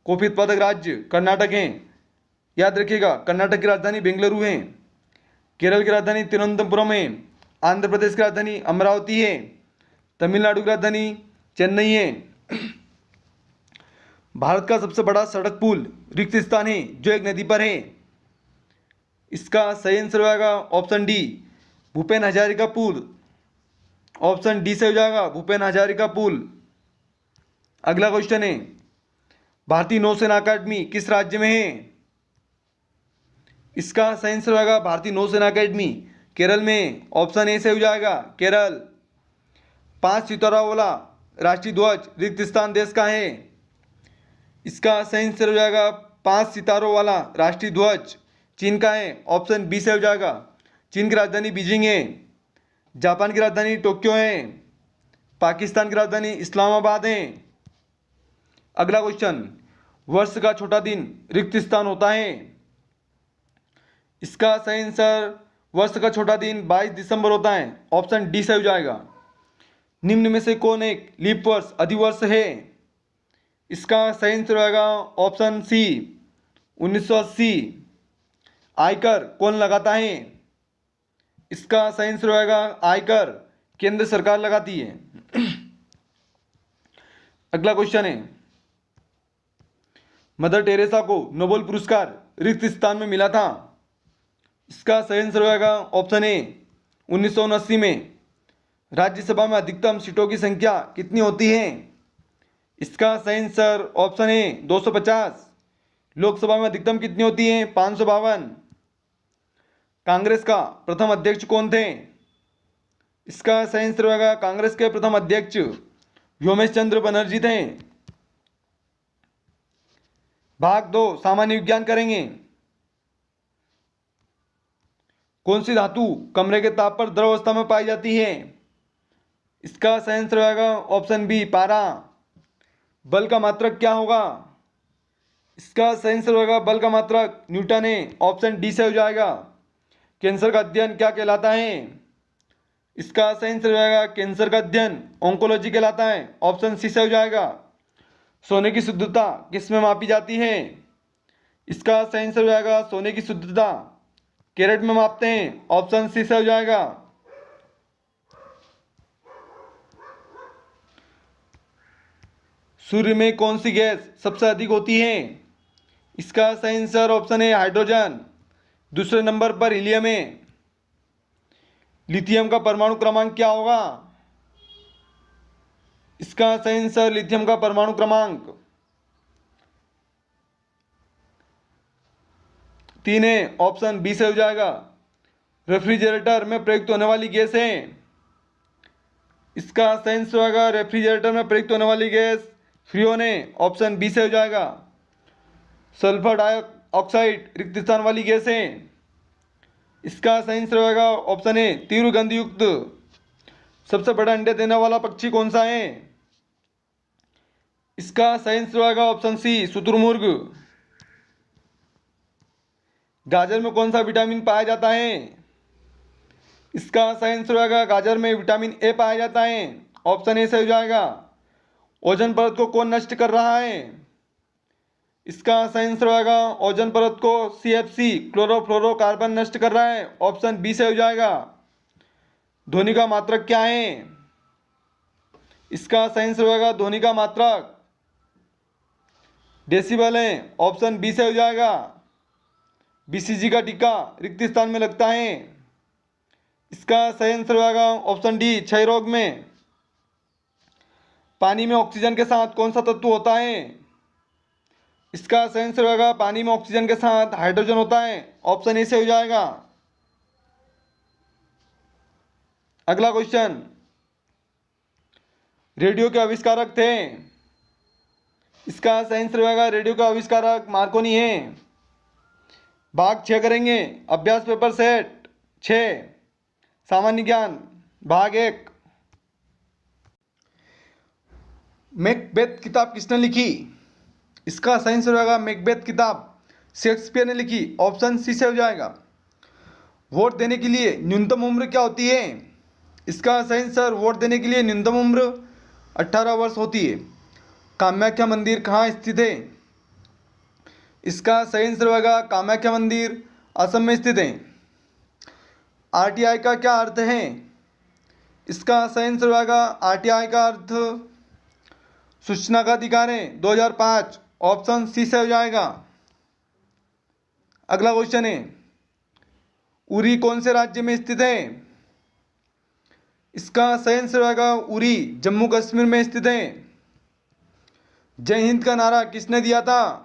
कॉफी उत्पादक राज्य कर्नाटक है, याद रखिएगा। कर्नाटक की राजधानी बेंगलुरु है, केरल की राजधानी तिरुवनंतपुरम है, आंध्र प्रदेश की राजधानी अमरावती है, तमिलनाडु की राजधानी चेन्नई है। भारत का सबसे बड़ा सड़क पुल रिक्त स्थान है जो एक नदी पर है। इसका सही आंसर होगा ऑप्शन डी भूपेन हजारिका पुल, ऑप्शन डी से हो जाएगा भूपेन हजारिका पुल। अगला क्वेश्चन है, भारतीय नौसेना अकादमी किस राज्य में है? इसका सही आंसर होगा भारतीय नौसेना अकादमी केरल में, ऑप्शन ए से हो जाएगा केरल। 5 सितारों वाला राष्ट्रीय ध्वज रिक्त स्थान देश का है। इसका सही आंसर हो जाएगा 5 सितारों वाला राष्ट्रीय ध्वज चीन का है, ऑप्शन बी से हो जाएगा। चीन की राजधानी बीजिंग है, जापान की राजधानी टोक्यो है, पाकिस्तान की राजधानी इस्लामाबाद है। अगला क्वेश्चन, वर्ष का छोटा दिन रिक्त स्थान होता है। इसका सही आंसर वर्ष का छोटा दिन 22 दिसंबर होता है, ऑप्शन डी से हो जाएगा। निम्न में से कौन एक लीप वर्ष अधिवर्ष है? इसका सही आंसर होगा ऑप्शन सी 1980। आयकर कौन लगाता है? इसका सही आंसर होगा आयकर केंद्र सरकार लगाती है। अगला क्वेश्चन है, मदर टेरेसा को नोबेल पुरस्कार रिक्त स्थान में मिला था। इसका सही आंसर होगा ऑप्शन ए 1979 में। राज्यसभा में अधिकतम सीटों की संख्या कितनी होती है? इसका सही आंसर ऑप्शन ए 250। लोकसभा में अधिकतम कितनी होती है? 552। कांग्रेस का प्रथम अध्यक्ष कौन थे? इसका सही आंसर होगा कांग्रेस के प्रथम अध्यक्ष व्योमेश चंद्र बनर्जी थे। भाग 2 सामान्य विज्ञान करेंगे। कौन सी धातु कमरे के ताप पर द्रव अवस्था में पाई जाती है? इसका सही आंसर होगा ऑप्शन बी पारा। बल का मात्रक क्या होगा? इसका सही आंसर होगा बल का मात्रक न्यूटन है, ऑप्शन डी से हो जाएगा। कैंसर का अध्ययन क्या कहलाता है? इसका सही आंसर होगा कैंसर का अध्ययन ऑन्कोलॉजी कहलाता है, ऑप्शन सी से हो जाएगा। सोने की शुद्धता किस में मापी जाती है? इसका सही आंसर होगा सोने की शुद्धता कैरेट में मापते हैं, ऑप्शन सी से हो जाएगा। सूर्य में कौन सी गैस सबसे अधिक होती है? इसका सही आंसर ऑप्शन है हाइड्रोजन। दूसरे नंबर पर हीलियम है। लिथियम का परमाणु क्रमांक क्या होगा? इसका सही आंसर लिथियम का परमाणु क्रमांक 3 है, ऑप्शन बी से हो जाएगा। रेफ्रिजरेटर में प्रयुक्त होने वाली गैस है, इसका सही आंसर होगा रेफ्रिजरेटर में प्रयुक्त होने वाली गैस फ्रियोन है, ऑप्शन बी से हो जाएगा। सल्फर डाइऑक्साइड रिक्त स्थान वाली गैस है, इसका सही आंसर होगा ऑप्शन ए तीव्र गंध युक्त। सबसे बड़ा अंडे देने वाला पक्षी कौन सा है, इसका सही आंसर होगा ऑप्शन सी शुतुरमुर्ग। गाजर में कौन सा विटामिन पाया जाता है, इसका सही आंसर होगा गाजर में विटामिन ए पाया जाता है, ऑप्शन ए से हो जाएगा। ओजोन परत को कौन नष्ट कर रहा है, इसका सही आंसर होगा ओजोन परत को CFC क्लोरोफ्लोरोकार्बन नष्ट कर रहा है, ऑप्शन बी से हो जाएगा। ध्वनि का मात्रक क्या है, इसका सही आंसर होगा ध्वनि का मात्रक डेसिबल है, ऑप्शन बी से हो जाएगा। BCG का टीका रिक्त स्थान में लगता है, इसका सही आंसर होगा ऑप्शन डी क्षय रोग में। पानी में ऑक्सीजन के साथ कौन सा तत्व होता है, इसका सही आंसर होगा पानी में ऑक्सीजन के साथ हाइड्रोजन होता है, ऑप्शन ए से हो जाएगा। अगला क्वेश्चन, रेडियो के आविष्कारक थे, इसका सही आंसर होगा रेडियो का आविष्कारक मार्कोनी है। भाग 6 करेंगे, अभ्यास पेपर सेट 6 सामान्य ज्ञान भाग 1। मैकबेथ किताब किसने लिखी, इसका सही आंसर होगा मैकबेथ किताब शेक्सपियर ने लिखी, ऑप्शन सी से हो जाएगा। वोट देने के लिए न्यूनतम उम्र क्या होती है, इसका सही आंसर वोट देने के लिए न्यूनतम उम्र 18 वर्ष होती है। कामाख्या मंदिर कहाँ स्थित है, इसका सही आंसर होगा कामाख्या मंदिर असम में स्थित है। RTI का क्या अर्थ है, इसका सही आंसर होगा RTI का अर्थ सूचना का अधिकार है 2005, ऑप्शन सी से हो जाएगा। अगला क्वेश्चन है, उरी कौन से राज्य में स्थित है, इसका सही आंसर होगा उरी जम्मू कश्मीर में स्थित है। जय हिंद का नारा किसने दिया था,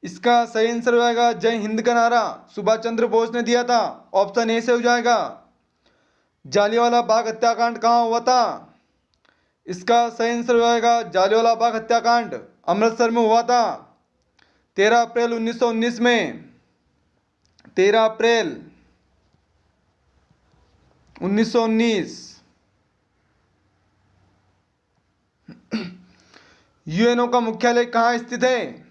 इसका सही आंसर होगा जय हिंद का नारा सुभाष चंद्र बोस ने दिया था, ऑप्शन ए से हो जाएगा। जालियांवाला बाग हत्याकांड कहाँ हुआ था, इसका सही आंसर होगा जालियांवाला बाग हत्याकांड अमृतसर में हुआ था 13 अप्रैल 1919 में, 13 अप्रैल 1919। यूएनओ का मुख्यालय कहाँ स्थित है,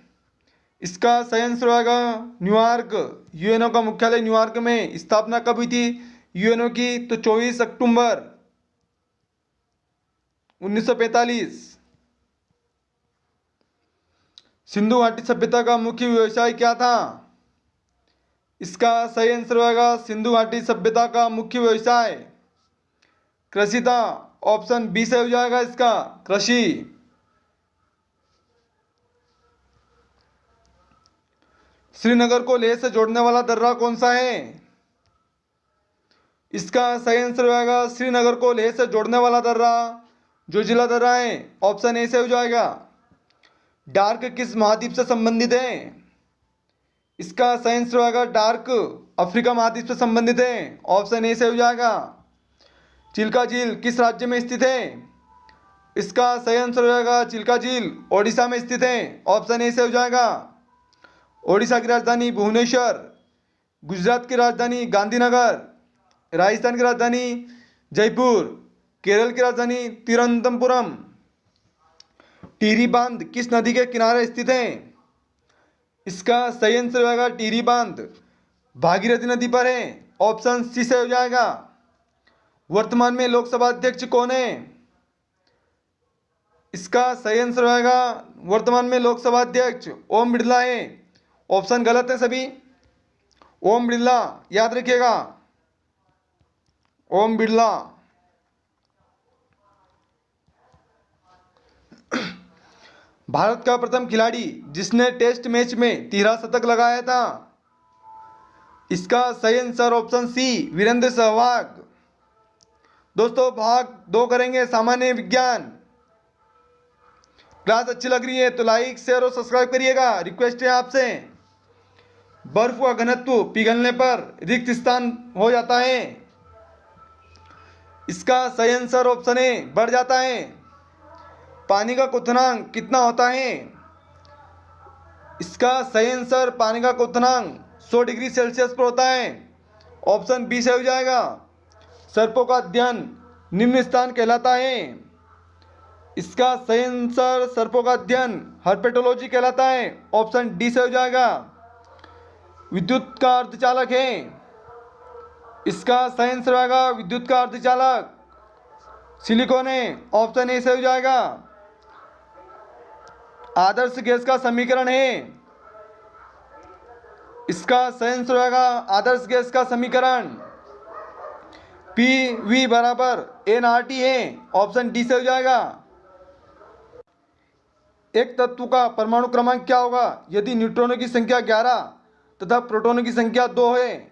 इसका सही आंसर होगा न्यूयॉर्क। यूएनओ का मुख्यालय न्यूयॉर्क में। स्थापना कब हुई थी यूएनओ की, तो 24 अक्टूबर 1945। सिंधु घाटी सभ्यता का मुख्य व्यवसाय क्या था, इसका सही आंसर होगा सिंधु घाटी सभ्यता का मुख्य व्यवसाय कृषि था, ऑप्शन बी से हो जाएगा इसका कृषि। श्रीनगर को लेह से जोड़ने वाला दर्रा कौन सा है, इसका सही आंसर होगा श्रीनगर को लेह से जोड़ने वाला दर्रा जोजिला दर्रा है, ऑप्शन ए से हो जाएगा। डार्क किस महाद्वीप से संबंधित है, इसका सही आंसर होगा डार्क अफ्रीका महाद्वीप से संबंधित है, ऑप्शन ए से हो जाएगा। चिल्का झील किस राज्य में स्थित है, इसका सही आंसर होगा चिल्का झील ओडिशा में स्थित है, ऑप्शन ए से हो जाएगा। ओडिशा की राजधानी भुवनेश्वर, गुजरात की राजधानी गांधीनगर, राजस्थान की राजधानी जयपुर, केरल की राजधानी तिरुवनंतपुरम। टिहरी बांध किस नदी के किनारे स्थित है, इसका सही आंसर होगा टिहरी बांध भागीरथी नदी पर है, ऑप्शन सी से हो जाएगा। वर्तमान में लोकसभा अध्यक्ष कौन है, इसका सही आंसर होगा वर्तमान में लोकसभा अध्यक्ष ओम बिरला है, ऑप्शन गलत है सभी। ओम बिरला याद रखिएगा, ओम बिरला। भारत का प्रथम खिलाड़ी जिसने टेस्ट मैच में 13 शतक लगाया था, इसका सही answer option C Virender Sehwag. दोस्तों भाग 2 करेंगे सामान्य विज्ञान। क्लास अच्छी लग रही है तो लाइक शेयर और सब्सक्राइब करिएगा, रिक्वेस्ट है आपसे। बर्फ का घनत्व पिघलने पर रिक्त स्थान हो जाता है। इसका सही आंसर ऑप्शन ए बढ़ जाता है। पानी का क्वथनांक कितना होता है? इसका सही आंसर पानी का क्वथनांक 100 डिग्री सेल्सियस पर होता है। ऑप्शन बी से हो जाएगा। सर्पों का अध्ययन निम्न स्थान कहलाता है। इसका सही आंसर सर्पों का अध्ययन हर्पेटोलॉजी कहलाता है। ऑप्शन डी से हो जाएगा। विद्युत का अर्धचालक है। इसका सही आंसर होगा विद्युत का अर्धचालक सिलिकॉन है। ऑप्शन ए से हो जाएगा। आदर्श गैस का समीकरण है। इसका सही आंसर होगा आदर्श गैस का समीकरण पी वी बराबर NRT है। ऑप्शन डी से हो जाएगा। एक तत्व का परमाणु क्रमांक क्या होगा यदि न्यूट्रॉनों की संख्या 11 तथा प्रोटॉनों की संख्या 2 है?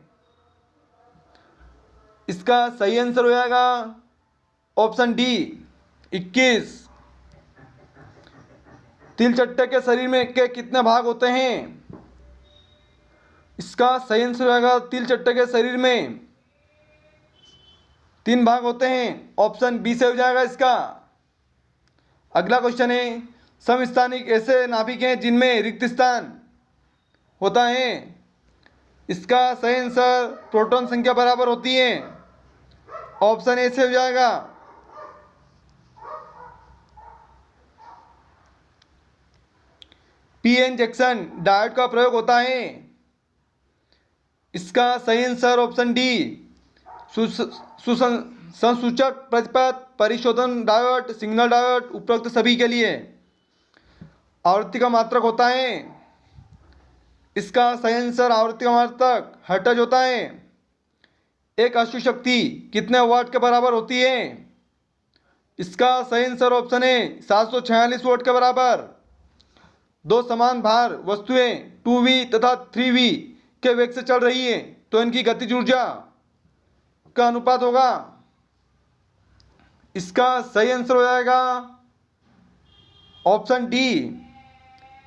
इसका सही आंसर हो जाएगा ऑप्शन डी 21। तिल चट्टे के शरीर में के कितने भाग होते हैं? इसका सही आंसर होगा तिल चट्टे के शरीर में 3 भाग होते हैं। ऑप्शन बी से हो जाएगा इसका। अगला क्वेश्चन है समस्थानिक ऐसे नाभिक हैं जिनमें रिक्त स्थान होता है। इसका सही आंसर प्रोटॉन संख्या बराबर होती है। ऑप्शन ए से हो जाएगा। पीएन जंक्शन डायोड का प्रयोग होता है। इसका सही आंसर ऑप्शन डी संसूचक प्रतिपथ परिशोधन डायोड सिग्नल डायोड उपरोक्त सभी के लिए आवृत्ति का मात्रक होता है। इसका सही आंसर आवृत्ति का मात्रक हर्ट्ज होता है। एक अश्व शक्ति कितने वाट के बराबर होती है? इसका सही आंसर ऑप्शन है 746 वाट के बराबर। दो समान भार वस्तुएं 2v तथा 3v के वेग से चल रही है तो इनकी गतिज ऊर्जा का अनुपात होगा। इसका सही आंसर हो जाएगा ऑप्शन डी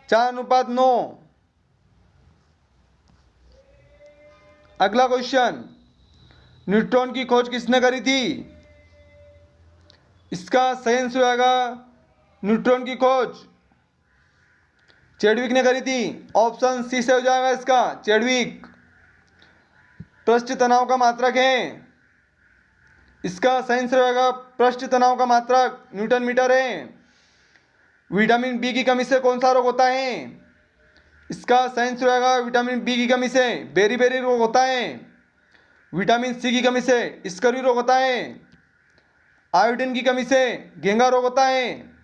4:9। अगला क्वेश्चन न्यूट्रॉन की खोज किसने करी थी? इसका सही आंसर हो जाएगा न्यूट्रॉन की खोज चैडविक ने करी थी। ऑप्शन सी से हो जाएगा इसका चैडविक। पृष्ठ तनाव का मात्रक है। इसका सही आंसर होगा पृष्ठ तनाव का मात्रक न्यूटन मीटर है। विटामिन बी की कमी से कौन सा रोग होता है? इसका सही आंसर होगा विटामिन बी की कमी से बेरी रोग होता है। विटामिन सी की कमी से स्कर्वी रोग होता है। आयोडीन की कमी से घेंगा रोग होता है।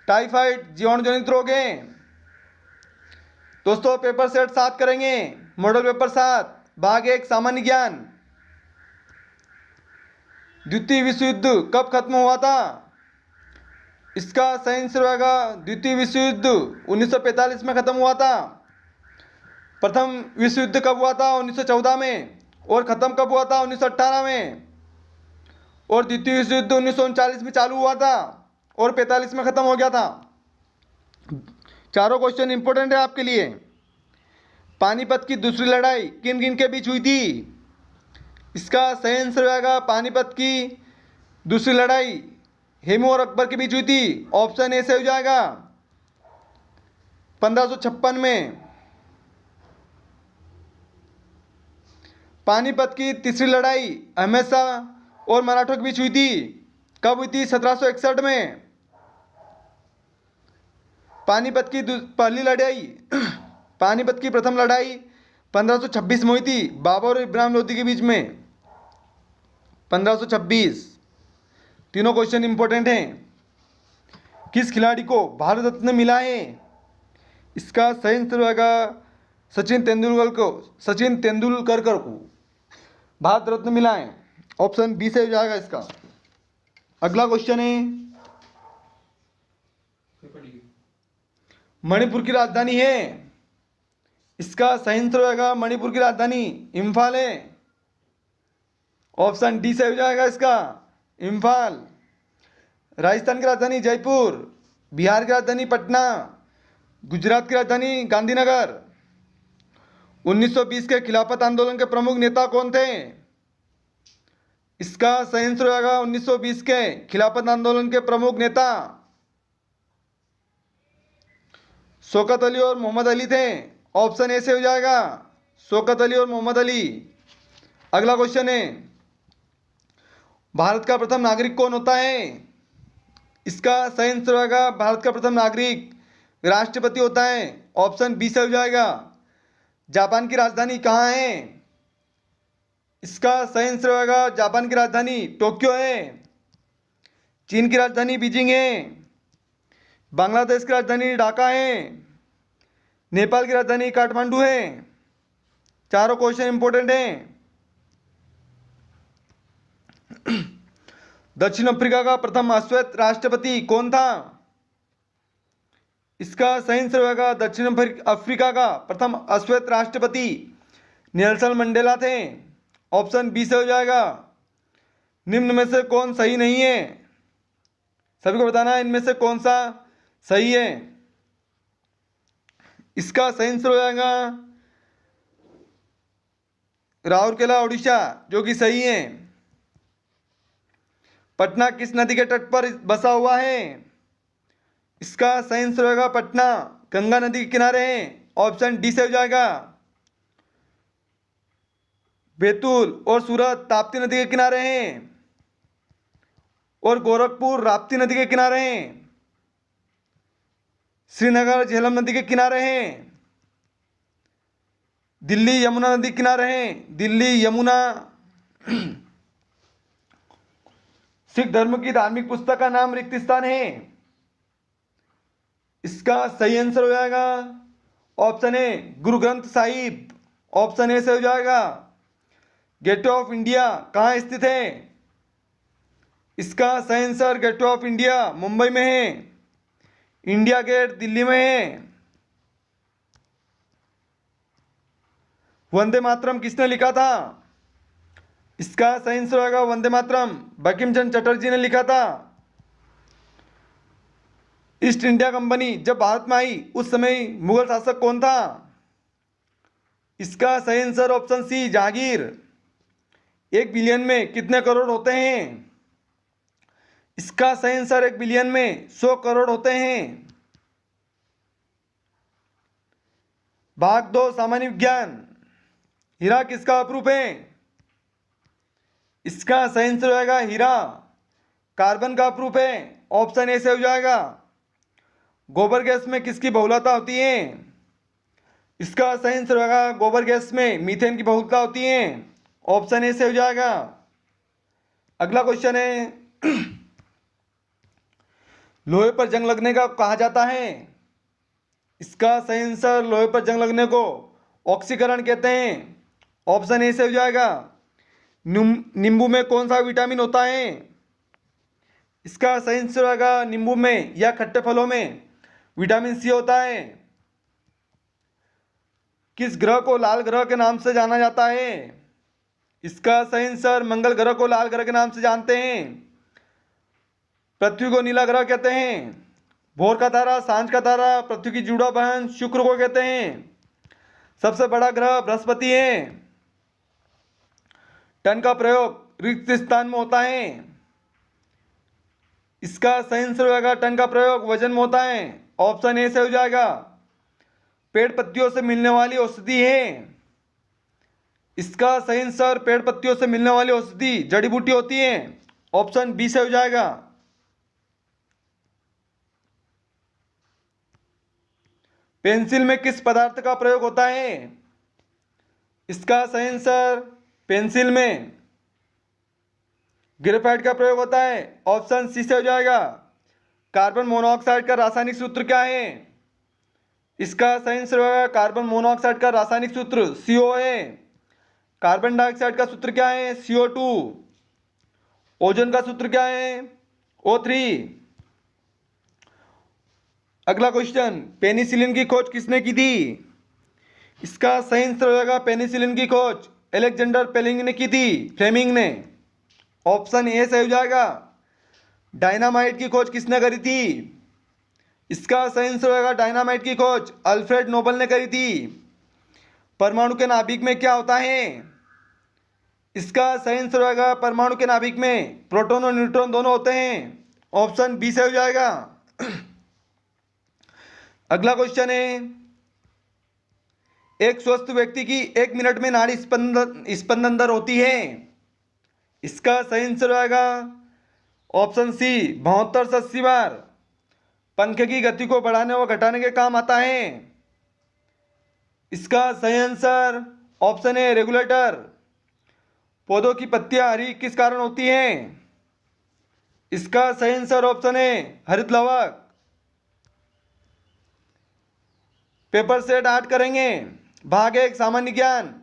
टाइफाइड जीवाणु जनित रोग है। दोस्तों पेपर सेट 7 करेंगे। मॉडल पेपर 7 भाग 1 सामान्य ज्ञान। द्वितीय विश्व युद्ध कब खत्म हुआ था? इसका सही आंसर होगा द्वितीय विश्व युद्ध 1945 में खत्म हुआ था। प्रथम विश्व युद्ध कब हुआ था? 1914 में। और खत्म कब हुआ था? 1918 में। और द्वितीय विश्व युद्ध 1939 में चालू हुआ था और 45 में खत्म हो गया था। चारों क्वेश्चन इंपॉर्टेंट है आपके लिए। पानीपत की दूसरी लड़ाई किन किन के बीच हुई थी? इसका सही आंसर होगा पानीपत की दूसरी लड़ाई हेमू और अकबर के बीच हुई थी। ऑप्शन ए से हो जाएगा 1556 में। पानीपत की तीसरी लड़ाई अहमद शाह और मराठों के बीच हुई थी। कब हुई थी? 1761 में। पानीपत की पहली लड़ाई पानीपत की प्रथम लड़ाई 1526 में हुई थी बाबर और इब्राहिम लोदी के बीच में। 1526। तीनों क्वेश्चन इंपॉर्टेंट हैं। किस खिलाड़ी को भारत रत्न मिला है? इसका सही आंसर होगा सचिन तेंदुलकर को भारत रत्न मिला है। ऑप्शन बी से हो जाएगा इसका। अगला क्वेश्चन है मणिपुर की राजधानी है। इसका सही आंसर होगा मणिपुर की राजधानी इम्फाल है। ऑप्शन डी से हो जाएगा इसका इम्फाल। राजस्थान की राजधानी जयपुर। बिहार की राजधानी पटना। गुजरात की राजधानी गांधीनगर। 1920 के खिलाफत आंदोलन के प्रमुख नेता कौन थे? इसका सही आंसर होगा 1920 के खिलाफत आंदोलन के प्रमुख नेता शौकत अली और मोहम्मद अली थे। ऑप्शन ए से हो जाएगा शौकत अली और मोहम्मद अली। अगला क्वेश्चन है, भारत का प्रथम नागरिक कौन होता है? इसका सही आंसर होगा भारत का प्रथम नागरिक राष्ट्रपति होता है। ऑप्शन बी से हो जाएगा। जापान की राजधानी कहाँ है? इसका सही आंसर होगा जापान की राजधानी टोक्यो है। चीन की राजधानी बीजिंग है। बांग्लादेश की राजधानी ढाका है। नेपाल की राजधानी काठमांडू है। चारों क्वेश्चन इंपॉर्टेंट हैं। दक्षिण अफ्रीका का प्रथम अश्वेत राष्ट्रपति कौन था? इसका सही आंसर होगा दक्षिण अफ्रीका का प्रथम अश्वेत राष्ट्रपति नेल्सन मंडेला थे। ऑप्शन बी से हो जाएगा। निम्न में से कौन सही नहीं है? सभी को बताना है इनमें से कौन सा सही है। इसका सही आंसर हो जाएगा राउरकेला ओडिशा, जो कि सही है। पटना किस नदी के तट पर बसा हुआ है? इसका सही आंसर होगा पटना गंगा नदी के किनारे है। ऑप्शन डी से हो जाएगा। बैतूल और सूरत ताप्ती नदी के किनारे हैं और गोरखपुर राप्ती नदी के किनारे हैं। श्रीनगर झेलम नदी के किनारे हैं। दिल्ली यमुना नदी के किनारे हैं। दिल्ली यमुना। सिख धर्म की धार्मिक पुस्तक का नाम रिक्त स्थान है। इसका सही आंसर हो जाएगा option A Guru Granth Sahib. Option A से हो जाएगा। गेटवे ऑफ इंडिया कहाँ स्थित है? इसका सही answer gateway of India Mumbai में है। इंडिया गेट दिल्ली में है। वंदे मातरम किसने लिखा था? इसका सही आंसर होगा वंदे मातरम बंकिम चंद्र चटर्जी ने लिखा था। ईस्ट इंडिया कंपनी जब भारत में आई उस समय मुगल शासक कौन था? इसका सही answer option C Jahangir. 1 billion में कितने करोड़ होते हैं? इसका सही आंसर 1 बिलियन में 100 करोड़ होते हैं। भाग 2 सामान्य विज्ञान। हीरा किसका अप्रूप है? इसका सही आंसर होगा हीरा कार्बन का अप्रूप है। ऑप्शन ए से हो जाएगा। गोबर गैस में किसकी बहुलता होती है? इसका सही आंसर होगा गोबर गैस में मीथेन की बहुलता होती है। ऑप्शन ए से हो जाएगा। अगला क्वेश्चन है लोहे पर जंग लगने का कहा जाता है? इसका सही आंसर लोहे पर जंग लगने को ऑक्सीकरण कहते हैं। ऑप्शन ए से हो जाएगा। नींबू में कौन सा विटामिन होता है? इसका सही आंसर होगा नींबू में या खट्टे फलों में विटामिन सी होता है। किस ग्रह को लाल ग्रह के नाम से जाना जाता है? इसका सही आंसर मंगल ग्रह को लाल ग्रह के नाम से जानते हैं। पृथ्वी को नीला ग्रह कहते हैं। भोर का तारा, सांझ का तारा, पृथ्वी की जुड़ा बहन शुक्र को कहते हैं। सबसे बड़ा ग्रह बृहस्पति है। टन का प्रयोग रिक्त स्थान में होता है। इसका सही आंसर होगा टन का प्रयोग वजन में होता है। ऑप्शन ए से हो जाएगा। पेड़ पत्तियों से मिलने वाली औषधि है। इसका सही आंसर पेड़ पत्तियों से मिलने वाली औषधि जड़ी बूटी होती है। ऑप्शन बी से हो जाएगा। पेंसिल में किस पदार्थ का प्रयोग होता है? इसका सही आंसर पेंसिल में ग्रेफाइट का प्रयोग होता है। ऑप्शन सी से हो जाएगा। कार्बन मोनोऑक्साइड का रासायनिक सूत्र क्या है? इसका सही आंसर होगा कार्बन मोनोऑक्साइड का रासायनिक सूत्र CO है। कार्बन डाइऑक्साइड का सूत्र क्या है? CO2। ओजोन का सूत्र क्या है? O3। अगला क्वेश्चन, पेनिसिलिन की खोज किसने की थी? इसका सही आंसर होगा पेनिसिलिन की खोज अलेक्जेंडर फ्लेमिंग ने की थी। फ्लेमिंग ने। ऑप्शन ए से हो जाएगा। डायनामाइट की खोज किसने करी थी? इसका सही आंसर होगा डायनामाइट की खोज अल्फ्रेड नोबल ने करी थी। परमाणु के नाभिक में क्या होता है? इसका सही आंसर होगा परमाणु के नाभिक में प्रोटॉन और न्यूट्रॉन दोनों होते हैं। ऑप्शन बी से हो जाएगा। अगला क्वेश्चन है, एक स्वस्थ व्यक्ति की 1 मिनट में नाड़ी स्पंदन दर होती है। इसका सही आंसर होगा ऑप्शन सी 72 से 80 बार। पंखे की गति को बढ़ाने व घटाने के काम आता है। इसका सही आंसर ऑप्शन ए रेगुलेटर। पौधों की पत्तियां हरी किस कारण होती हैं? इसका सही आंसर ऑप्शन ए हरित लवक। पेपर सेट 8 करेंगे। भाग 1 सामान्य ज्ञान।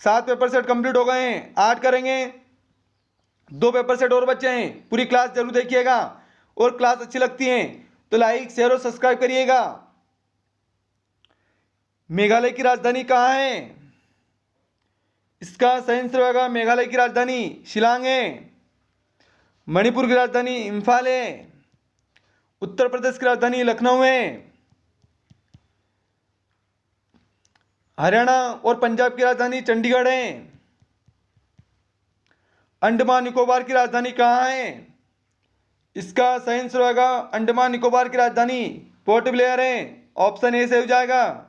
7 पेपर सेट कंप्लीट हो गए हैं, 8 करेंगे। 2 पेपर सेट और बचे हैं। पूरी क्लास जरूर देखिएगा और क्लास अच्छी लगती है तो लाइक शेयर और सब्सक्राइब करिएगा। मेघालय की राजधानी कहाँ है? इसका सही आंसर होगा मेघालय की राजधानी शिलांग है। मणिपुर की राजधानी इम्फाल है। उत्तर प्रदेश की राजधानी लखनऊ है। हरियाणा और पंजाब की राजधानी चंडीगढ़ है। अंडमान निकोबार की राजधानी कहाँ है? इसका सही आंसर होगा अंडमान निकोबार की राजधानी पोर्ट ब्लेयर है। ऑप्शन ए से हो जाएगा।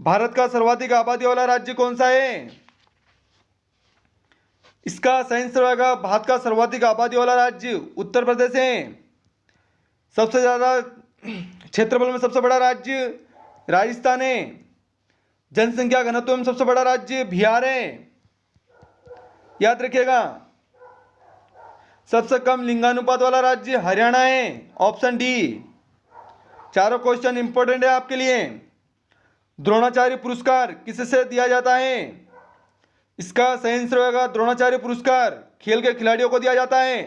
भारत का सर्वाधिक आबादी वाला राज्य कौन सा है? इसका सही आंसर होगा भारत का सर्वाधिक आबादी वाला राज्य उत्तर प्रदेश है। सबसे ज्यादा क्षेत्रफल में सबसे बड़ा राज्य राजस्थान है। जनसंख्या घनत्व में सबसे बड़ा राज्य बिहार है। याद रखिएगा। सबसे कम लिंगानुपात वाला राज्य हरियाणा है। Option D. चारों क्वेश्चन इंपॉर्टेंट है आपके लिए। द्रोणाचार्य पुरस्कार किससे दिया जाता है? इसका सही आंसर होगा द्रोणाचार्य पुरस्कार खेल के खिलाड़ियों को दिया जाता है।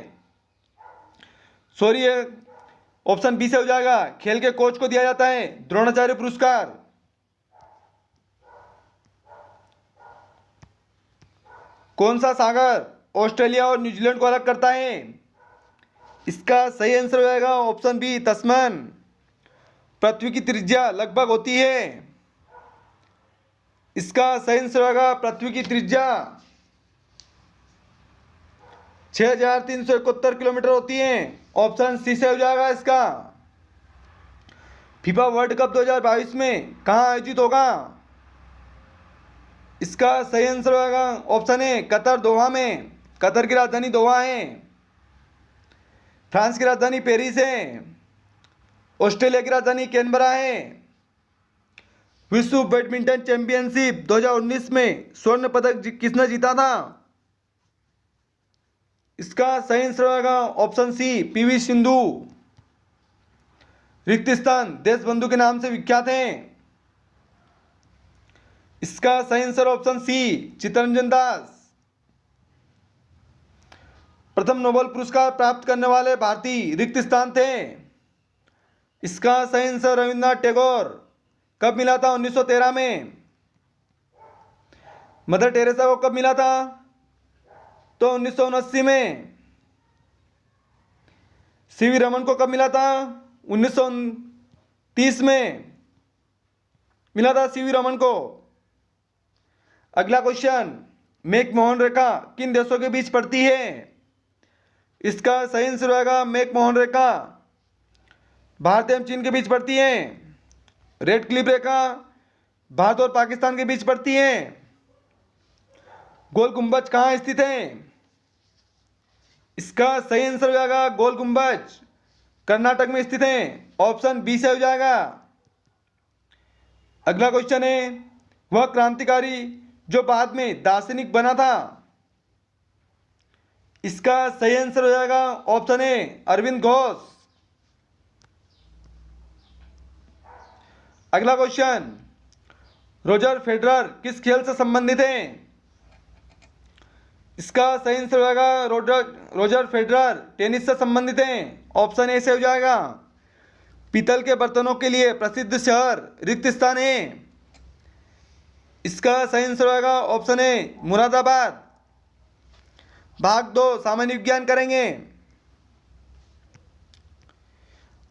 सॉरी, ऑप्शन बी से हो जाएगा। खेल के कोच को दिया जाता है द्रोणाचार्य पुरस्कार। कौन सा सागर ऑस्ट्रेलिया और न्यूजीलैंड को अलग करता है? इसका सही आंसर हो जाएगा ऑप्शन बी तस्मैन। पृथ्वी की त्रिज्या लगभग होती है। इसका सही आंसर होगा पृथ्वी की त्रिज्या 6371 किलोमीटर होती है। ऑप्शन सी से हो जाएगा इसका। फीफा वर्ल्ड कप 2022 में कहाँ आयोजित होगा? इसका सही आंसर होगा ऑप्शन ए कतर दोहा में। कतर की राजधानी दोहा है। फ्रांस की राजधानी पेरिस है। ऑस्ट्रेलिया की राजधानी कैनबरा है। विश्व बैडमिंटन चैंपियनशिप 2019 में स्वर्ण पदक किसने जीता था? इसका सही आंसर होगा ऑप्शन सी पीवी सिंधु। रिक्त स्थान देशबंधु के नाम से विख्यात हैं। इसका सही आंसर ऑप्शन सी चित्तरंजन दास। प्रथम नोबेल पुरस्कार प्राप्त करने वाले भारतीय रिक्त स्थान थे। इसका सही आंसर रविन्द्रनाथ टैगोर। कब मिला था? 1913 में। मदर टेरेसा को कब मिला था? तो 1979 में। सीवी रमन को कब मिला था? 1930 में मिला था सीवी रमन को। अगला क्वेश्चन, मैकमोहन रेखा किन देशों के बीच पड़ती है? इसका सही आंसर होगा मैकमोहन रेखा भारत एवं चीन के बीच पड़ती है। रेड क्लिफ रेखा भारत और पाकिस्तान के बीच पड़ती है। गोल गुंबज कहाँ स्थित है? इसका सही आंसर हो जाएगा गोल गुंबज कर्नाटक में स्थित है। ऑप्शन बी से हो जाएगा। अगला क्वेश्चन है, वह क्रांतिकारी जो बाद में दार्शनिक बना था। इसका सही आंसर हो जाएगा ऑप्शन ए अरविंद घोष। अगला क्वेश्चन, रोजर फेडरर किस खेल से संबंधित हैं? इसका सही आंसर होगा रोजर फेडरर टेनिस से संबंधित हैं। ऑप्शन ए से हो जाएगा। पीतल के बर्तनों के लिए प्रसिद्ध शहर रिक्त स्थान है। इसका सही आंसर होगा ऑप्शन ए मुरादाबाद। भाग 2 सामान्य विज्ञान करेंगे।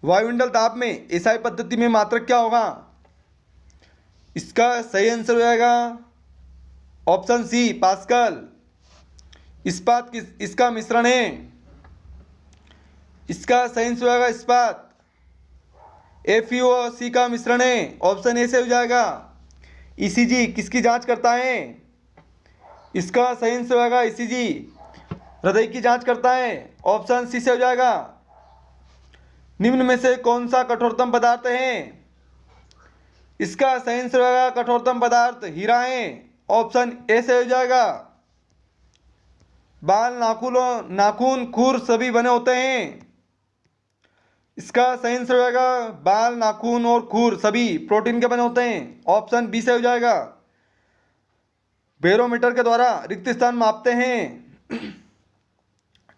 वायुमंडल दाब में एसआई पद्धति में मात्रक क्या होगा? इसका सही आंसर हो जाएगा ऑप्शन सी पास्कल। इस्पात इसका मिश्रण है। इसका सही आंसर हो जाएगा इस्पात। FeO का मिश्रण है, ऑप्शन ए से हो जाएगा। ECG किसकी जांच करता है? इसका सही आंसर हो जाएगा ECG हृदय की जांच करता है, ऑप्शन सी से हो जाएगा। निम्न में से कौन सा कठोरतम पदार्थ है? इसका सही आंसर हो जाएगा कठोरतम पदार्थ हीरा है, ऑप्शन ए से हो जाएगा। बाल, नाखून, खुर सभी बने होते हैं। इसका सही आंसर हो जाएगा बाल, नाखून और खुर सभी प्रोटीन के बने होते हैं, ऑप्शन बी से हो जाएगा। बैरोमीटर के द्वारा रिक्त स्थान मापते हैं।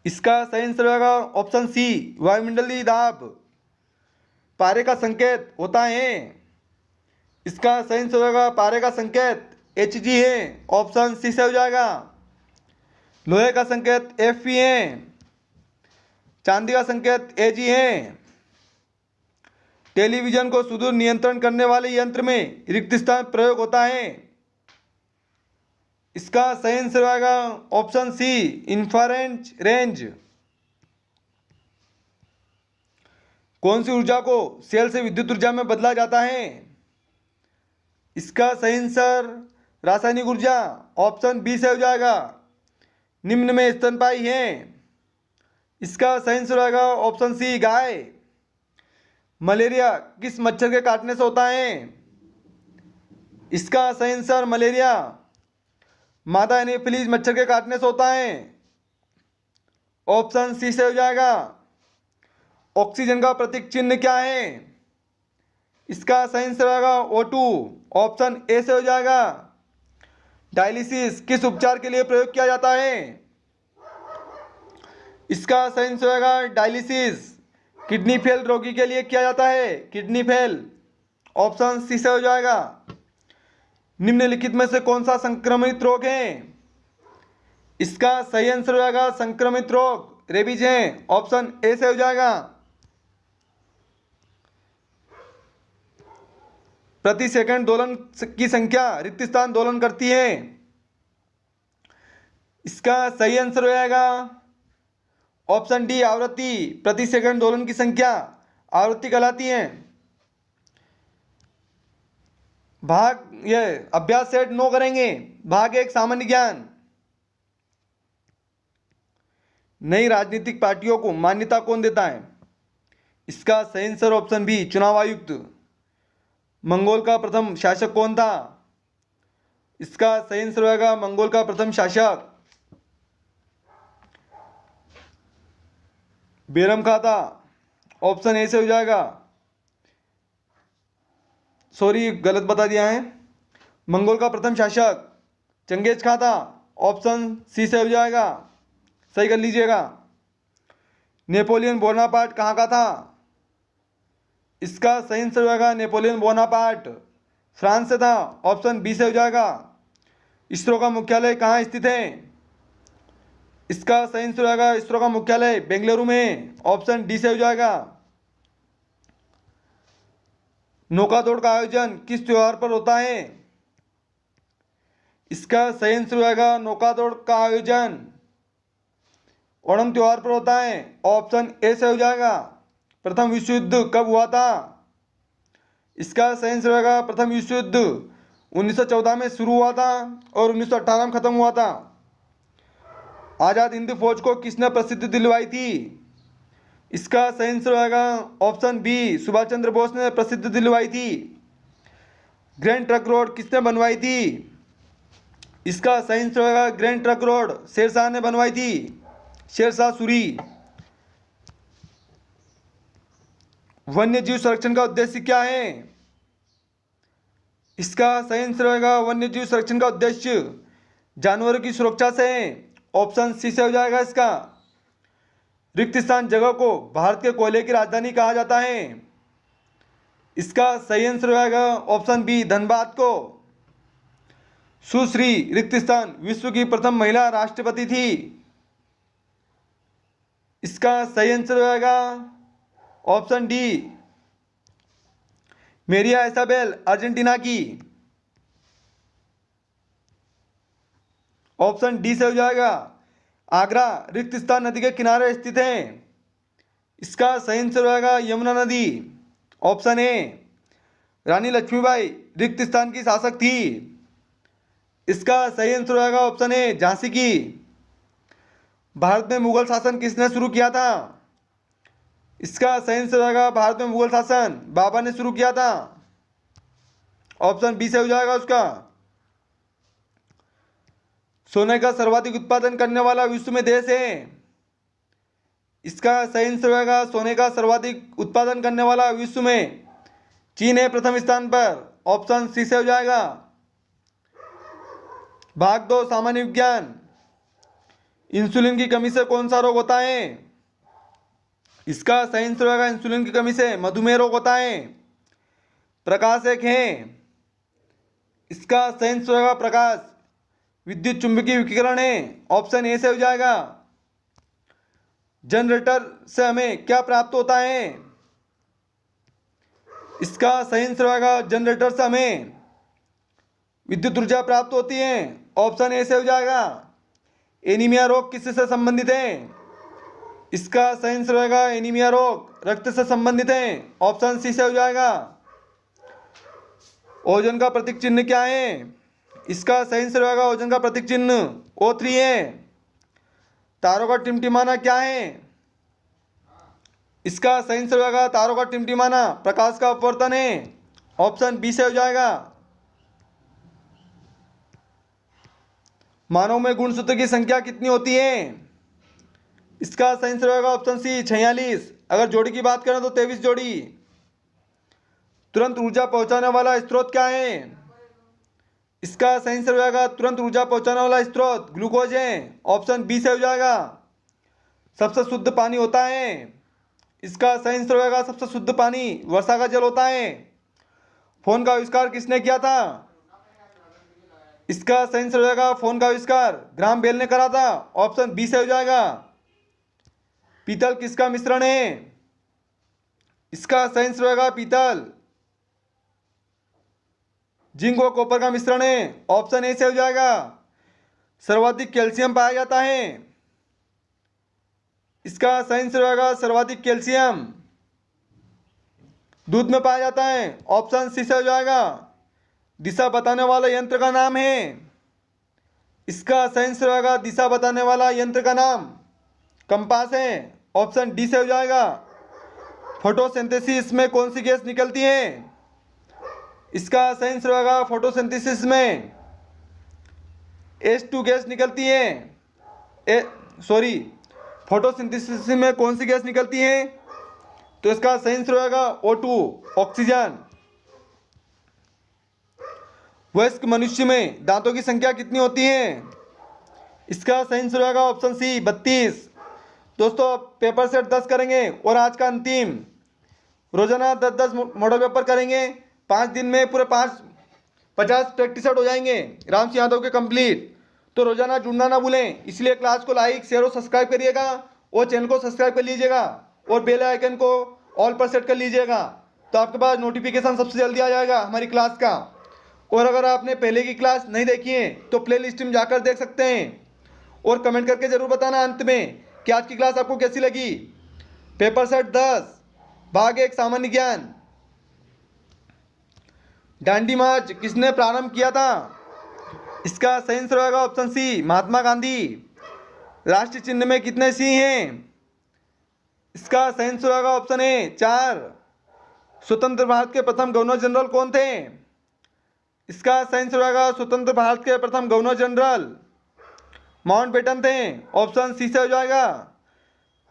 इसका सही आंसर हो जाएगा ऑप्शन सी वायुमंडलीय दाब। पारे का संकेत होता है। इसका सही आंसर हो जाएगा पारे का संकेत Hg है, ऑप्शन सी से हो जाएगा। लोहे का संकेत Fe है। चांदी का संकेत Ag है। टेलीविजन को सुदूर नियंत्रण करने वाले यंत्र में रिक्त स्थान प्रयोग होता है। इसका सही आंसर आएगा ऑप्शन सी इंफ्रारेड रेंज। कौन सी ऊर्जा को सेल से विद्युत ऊर्जा में बदला जाता है? इसका सही आंसर रासायनिक ऊर्जा, ऑप्शन बी से हो जाएगा। निम्न में स्तनपायी है। इसका सही आंसर आएगा ऑप्शन सी गाय। मलेरिया किस मच्छर के काटने से होता है? इसका सही आंसर मलेरिया मादा एनोफिलीज मच्छर के काटने से होता है, ऑप्शन सी से हो जाएगा। ऑक्सीजन का प्रतीक चिन्ह क्या है? इसका सही आंसर आएगा O2, ऑप्शन ए से हो जाएगा। डायलिसिस किस उपचार के लिए प्रयोग किया जाता है? इसका सही आंसर आएगा डायलिसिस किडनी फेल रोगी के लिए किया जाता है, किडनी फेल, ऑप्शन सी से हो जाएगा। निम्नलिखित में से कौन सा संक्रमित रोग है? इसका सही आंसर हो जाएगा संक्रमित रोग रेबीज है, ऑप्शन ए से हो जाएगा। प्रति सेकंड दोलन की संख्या रिक्त स्थान दोलन करती है। इसका सही आंसर हो जाएगा ऑप्शन डी आवृत्ति। प्रति सेकंड दोलन की संख्या आवृत्ति कहलाती है। भाग ये अभ्यास सेट 9 करेंगे। भाग 1 सामान्य ज्ञान। नई राजनीतिक पार्टियों को मान्यता कौन देता है? इसका सही आंसर ऑप्शन बी चुनाव आयुक्त। मंगोल का प्रथम शासक कौन था? इसका सही आंसर होगा मंगोल का प्रथम शासक बेरम खां था, ऑप्शन ए से हो जाएगा। सॉरी गलत बता दिया है। मंगोल का प्रथम शासक चंगेज खां था, ऑप्शन सी से हो जाएगा, सही कर लीजिएगा। नेपोलियन बोनापार्ट कहाँ का था? इसका सही आंसर होगा नेपोलियन बोनापार्ट फ्रांस से था, ऑप्शन बी से हो जाएगा। इसरो का मुख्यालय कहाँ स्थित है? इसका सही आंसर होगा इसरो का मुख्यालय बेंगलुरु में, ऑप्शन डी से हो जाएगा। नौका दौड़ का आयोजन किस त्योहार पर होता है? इसका सही आंसर होगा नौका दौड़ का आयोजन ओणम त्योहार पर होता है, ऑप्शन ए से हो जाएगा। प्रथम विश्व युद्ध कब हुआ था? इसका सही आंसर होगा प्रथम विश्व युद्ध 1914 में शुरू हुआ था और 1918 में खत्म हुआ था। आजाद हिंद फौज को किसने प्रसिद्धि दिलवाई थी? इसका सही आंसर होगा ऑप्शन बी सुभाष चंद्र बोस ने प्रसिद्धि दिलवाई थी। ग्रैंड ट्रंक रोड किसने बनवाई थी? इसका सही आंसर होगा ग्रैंड ट्रंक रोड शेरशाह ने बनवाई थी, शेरशाह सूरी। वन्य जीव संरक्षण का उद्देश्य क्या है? इसका सही आंसर होगा वन्य जीव संरक्षण का उद्देश्य जानवरों की सुरक्षा से है, ऑप्शन सी से हो जाएगा। इसका रिक्त स्थान जगह को भारत के कोयले की राजधानी कहा जाता है। इसका सही आंसर होगा ऑप्शन बी धनबाद को। सुश्री रिक्त स्थान विश्व की प्रथम महिला राष्ट्रपति थी। इसका सही आंसर होगा ऑप्शन डी मेरिया इसाबेल अर्जेंटीना की। ऑप्शन डी से हो जाएगा आगरा रिक्त स्थान नदी के किनारे स्थित है। इसका सही आंसर हो जाएगा यमुना नदी। ऑप्शन ए रानी लक्ष्मीबाई रिक्त स्थान की शासक थी। इसका सही आंसर हो जाएगा ऑप्शन ए झांसी की। भारत में मुगल शासन किसने शुरू किया था? इसका सही आंसर हो जाएगा भारत में मुगल शासन बाबर ने शुरू किया था। ऑप्शन बी से हो जाएगा उसका। सोने का सर्वाधिक उत्पादन करने वाला विश्व में देश है। इसका सही आंसर होगा सोने का सर्वाधिक उत्पादन करने वाला विश्व में चीन है प्रथम स्थान पर। ऑप्शन सी से हो जाएगा। भाग 2 सामान्य विज्ञान। इंसुलिन की कमी से कौन सा रोग होता है? इसका सही आंसर होगा इंसुलिन की कमी से मधुमेह रोग होता है। प्रकाश एक है। इसका सही आंसर होगा प्रकाश विद्युत चुंबकीय विकिरण है। ऑप्शन ए से हो जाएगा। जनरेटर से हमें क्या प्राप्त होता है? इसका सही आंसर होगा जनरेटर से हमें विद्युत ऊर्जा प्राप्त होती है। ऑप्शन ए से हो जाएगा। एनीमिया रोग किससे संबंधित है? इसका सही आंसर होगा एनीमिया रोग रक्त से संबंधित है। ऑप्शन सी से हो जाएगा। ओजोन का प्रतीक चिन्ह क्या है? इसका सही आंसर होगा ओजोन का प्रतीक चिन्ह O3 है। तारों का टिमटिमाना क्या है? इसका सही आंसर होगा तारों का टिमटिमाना प्रकाश का अपवर्तन है। ऑप्शन बी से हो जाएगा। मानव में गुणसूत्र की संख्या कितनी होती है? इसका सही आंसर होगा ऑप्शन सी 46। अगर जोड़ी की बात करें तो 23 जोड़ी। तुरंत ऊर्जा पहुंचाने वाला स्रोत क्या है? इसका सही आंसर हो जाएगा तुरंत ऊर्जा पहुंचाने वाला स्रोत ग्लूकोज है। ऑप्शन बी से हो जाएगा। सबसे शुद्ध पानी होता है। इसका सही आंसर हो जाएगा सबसे शुद्ध पानी वर्षा का जल होता है। फोन का आविष्कार किसने किया था? इसका सही आंसर हो जाएगा फोन का आविष्कार ग्राहम बेल ने करा था। ऑप्शन बी से हो जाएगा। पीतल किसका मिश्रण है? इसका सही आंसर हो जाएगा पीतल जिंक व कॉपर का मिश्रण है। ऑप्शन ए से हो जाएगा। सर्वाधिक कैल्शियम पाया जाता है। इसका सही आंसर होगा सर्वाधिक कैल्शियम दूध में पाया जाता है। ऑप्शन सी से हो जाएगा। दिशा बताने वाला यंत्र का नाम है। इसका सही आंसर होगा दिशा बताने वाला यंत्र का नाम कंपास है। ऑप्शन डी से हो जाएगा। फोटोसिंथेसिस में कौन सी गैस निकलती है? इसका सही आंसर होगा फोटोसिंथेसिस में H2 गैस निकलती है। फोटोसिंथेसिस में कौन सी गैस निकलती है? तो इसका सही आंसर होगा O2 ऑक्सीजन। वयस्क मनुष्य में दांतों की संख्या कितनी होती है? इसका सही आंसर होगा ऑप्शन सी 32। दोस्तों पेपर सेट 10 करेंगे और आज का अंतिम रोजाना 10-10 मॉडल पेपर करेंगे। 5 दिन में पूरे 50 प्रैक्टिस सेट हो जाएंगे राम सिंह यादव के कंप्लीट। तो रोजाना जुड़ना ना भूलें। इसलिए क्लास को लाइक शेयर और सब्सक्राइब करिएगा और चैनल को सब्सक्राइब कर लीजिएगा और बेल आइकन को ऑल पर सेट कर लीजिएगा। तो आपके पास नोटिफिकेशन सबसे जल्दी आ जाएगा हमारी क्लास का। और अगर आपने पहले की क्लास नहीं देखी है तो प्ले लिस्ट में जाकर देख सकते हैं। और कमेंट करके ज़रूर बताना अंत में कि आज की क्लास आपको कैसी लगी। पेपर सेट 10 भाग 1 सामान्य ज्ञान। दांडी मार्च किसने प्रारंभ किया था? इसका सही आंसर होगा ऑप्शन सी महात्मा गांधी। राष्ट्रीय चिन्ह में कितने सिंह हैं? इसका सही आंसर होगा ऑप्शन ए 4। स्वतंत्र भारत के प्रथम गवर्नर जनरल कौन थे? इसका सही आंसर होगा स्वतंत्र भारत के प्रथम गवर्नर जनरल माउंटबेटन थे। ऑप्शन सी से हो जाएगा।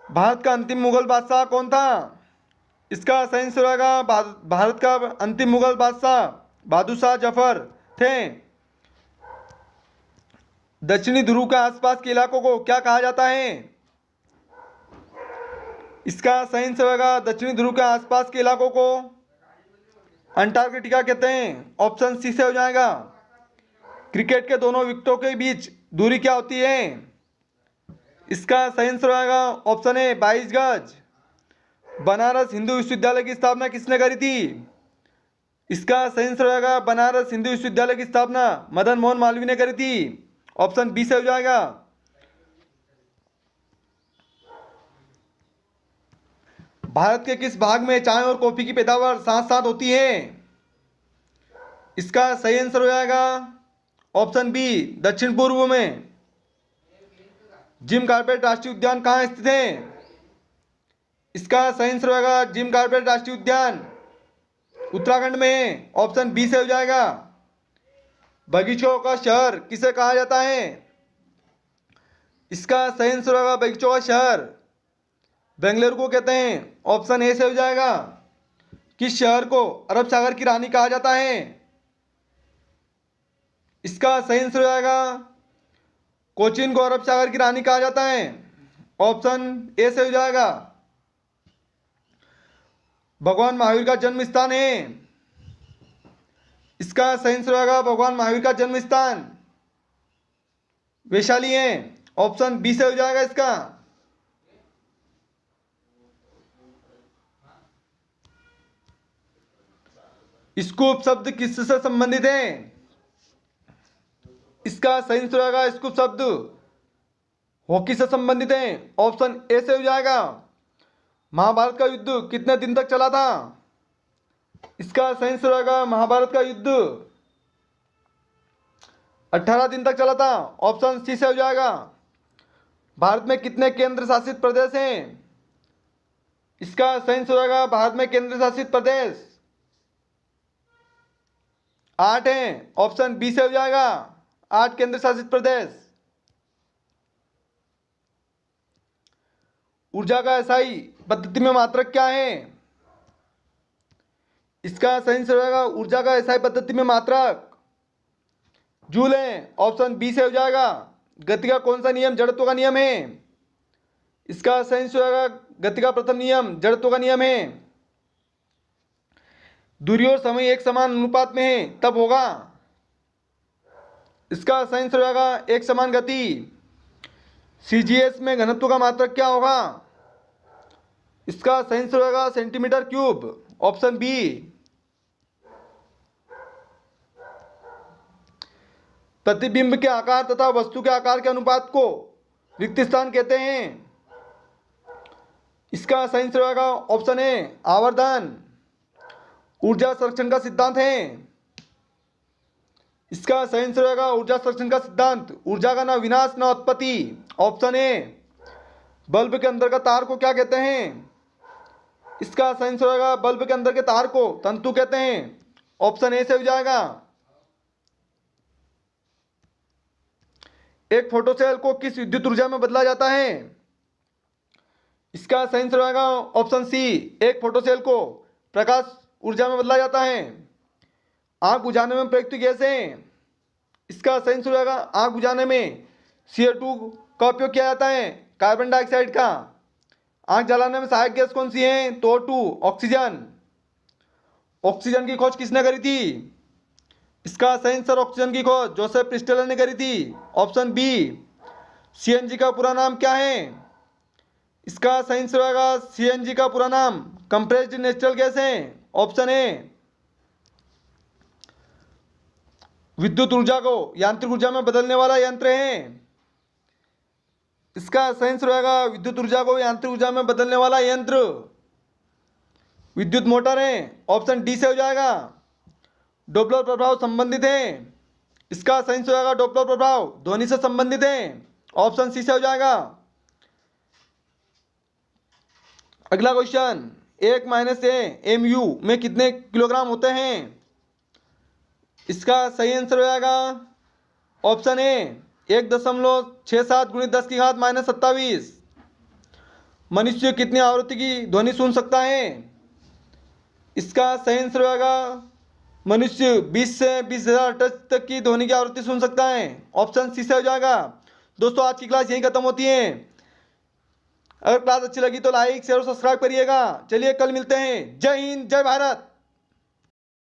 भारत का अंतिम मुगल बादशाह कौन था? इसका सही आंसर होगा भारत का अंतिम मुगल बादशाह बहादुर शाह जफर थे। दक्षिणी ध्रुव के आसपास के इलाकों को क्या कहा जाता है? इसका सही आंसर होगा दक्षिणी ध्रुव के आसपास के इलाकों को अंटार्कटिका कहते हैं। ऑप्शन सी से हो जाएगा। क्रिकेट के दोनों विकेटों के बीच दूरी क्या होती है? इसका सही आंसर होगा ऑप्शन ए 22 गज। बनारस हिंदू विश्वविद्यालय की स्थापना किसने करी थी? इसका सही आंसर होगा बनारस हिंदू विश्वविद्यालय की स्थापना मदन मोहन मालवीय ने करी थी। ऑप्शन बी से हो जाएगा। भारत के किस भाग में चाय और कॉफी की पैदावार साथ साथ होती है? इसका सही आंसर हो जाएगा ऑप्शन बी, दक्षिण पूर्व में। जिम कॉर्बेट राष्ट्रीय उद्यान कहाँ स्थित है? इसका सही आंसर होगा जिम कॉर्बेट राष्ट्रीय उद्यान उत्तराखंड में है। ऑप्शन बी से हो जाएगा। बगीचों का शहर किसे कहा जाता है? इसका सही आंसर होगा बगीचों का शहर बेंगलुरु को कहते हैं। ऑप्शन ए से हो जाएगा। किस शहर को अरब सागर की रानी कहा जाता है? इसका सही आंसर हो जाएगा कोचीन को अरब सागर की रानी कहा जाता है। ऑप्शन ए से हो जाएगा। भगवान महावीर का जन्म स्थान है? इसका सही आंसर होगा भगवान महावीर का जन्म स्थान वैशाली है। ऑप्शन बी से हो जाएगा इसका। स्कूप शब्द किससे संबंधित है? इसका सही आंसर होगा स्कूप शब्द हॉकी से संबंधित है। ऑप्शन ए से हो जाएगा। महाभारत का युद्ध कितने दिन तक चला था? इसका सही आंसर होगा महाभारत का युद्ध 18 दिन तक चला था। ऑप्शन सी से हो जाएगा। भारत में कितने केंद्र शासित प्रदेश हैं? इसका सही आंसर होगा भारत में केंद्र शासित प्रदेश 8 हैं। ऑप्शन बी से हो जाएगा 8 केंद्र शासित प्रदेश। ऊर्जा का एसआई पद्धति में मात्रक क्या है? इसका सही आंसर होगा ऊर्जा का एसआई पद्धति में मात्रक जूल है। ऑप्शन बी से हो जाएगा। गति का कौन सा नियम जड़त्व का नियम है? इसका सही आंसर होगा गति का प्रथम नियम जड़त्व का नियम है। दूरी और समय एक समान अनुपात में है तब होगा। इसका सही आंसर होगा एक समान गति। सीजीएस में घनत्व का मात्रक क्या होगा? इसका सही आंसर होगा सेंटीमीटर क्यूब। Option B. प्रतिबिंब के आकार तथा वस्तु के आकार के अनुपात को रिक्त स्थान कहते हैं। इसका सही आंसर होगा ऑप्शन ए आवर्धन। ऊर्जा संरक्षण का सिद्धांत है? इसका सही आंसर होगा ऊर्जा संरक्षण का सिद्धांत ऊर्जा का न विनाश न उत्पत्ति। Option A. बल्ब के अंदर का तार को क्या कहते हैं? इसका सही आंसर होगा बल्ब के अंदर के तार को तंतु कहते हैं। ऑप्शन ए से हो जाएगा। एक फोटोसेल को किस विद्युत ऊर्जा में बदला जाता है? इसका सही आंसर होगा ऑप्शन सी। एक फोटोसेल को प्रकाश ऊर्जा में बदला जाता है। आग बुझाने में प्रयुक्त गैस है? इसका सही आंसर होगा आग बुझाने में CO2 का उपयोग किया जाता है, कार्बन डाइऑक्साइड का। आग जलाने में सहायक गैस कौन सी है? तो O2 ऑक्सीजन। ऑक्सीजन की खोज किसने करी थी? इसका सही आंसर ऑक्सीजन की खोज जोसेफ प्रिस्टलर ने करी थी। Option B. CNG का पूरा नाम क्या है? इसका सही आंसर होगा CNG का पूरा नाम कंप्रेस्ड नेचुरल गैस है। Option A. विद्युत ऊर्जा को यांत्रिक ऊर्जा में बदलने वाला यंत्र है? इसका सही आंसर होगा विद्युत ऊर्जा को यांत्रिक ऊर्जा में बदलने वाला यंत्र विद्युत मोटर है। ऑप्शन डी से हो जाएगा। डॉपलर प्रभाव संबंधित है? इसका सही आंसर होगा डॉपलर प्रभाव ध्वनि से संबंधित है। ऑप्शन सी से हो जाएगा। अगला क्वेश्चन 1 - a mu में कितने किलोग्राम होते हैं? इसका सही आंसर हो जाएगा ऑप्शन ए 1.67 × 10⁻27। मनुष्य कितनी आवृत्ति की ध्वनि सुन सकता है? इसका सही आंसर होगा मनुष्य 20 से 20,000 हर्ट्ज तक की ध्वनि की आवृत्ति सुन सकता है। ऑप्शन सी से हो जाएगा। दोस्तों आज की क्लास यहीं खत्म होती है। अगर क्लास अच्छी लगी तो लाइक शेयर और सब्सक्राइब करिएगा। चलिए कल मिलते हैं। जय हिंद जय भारत।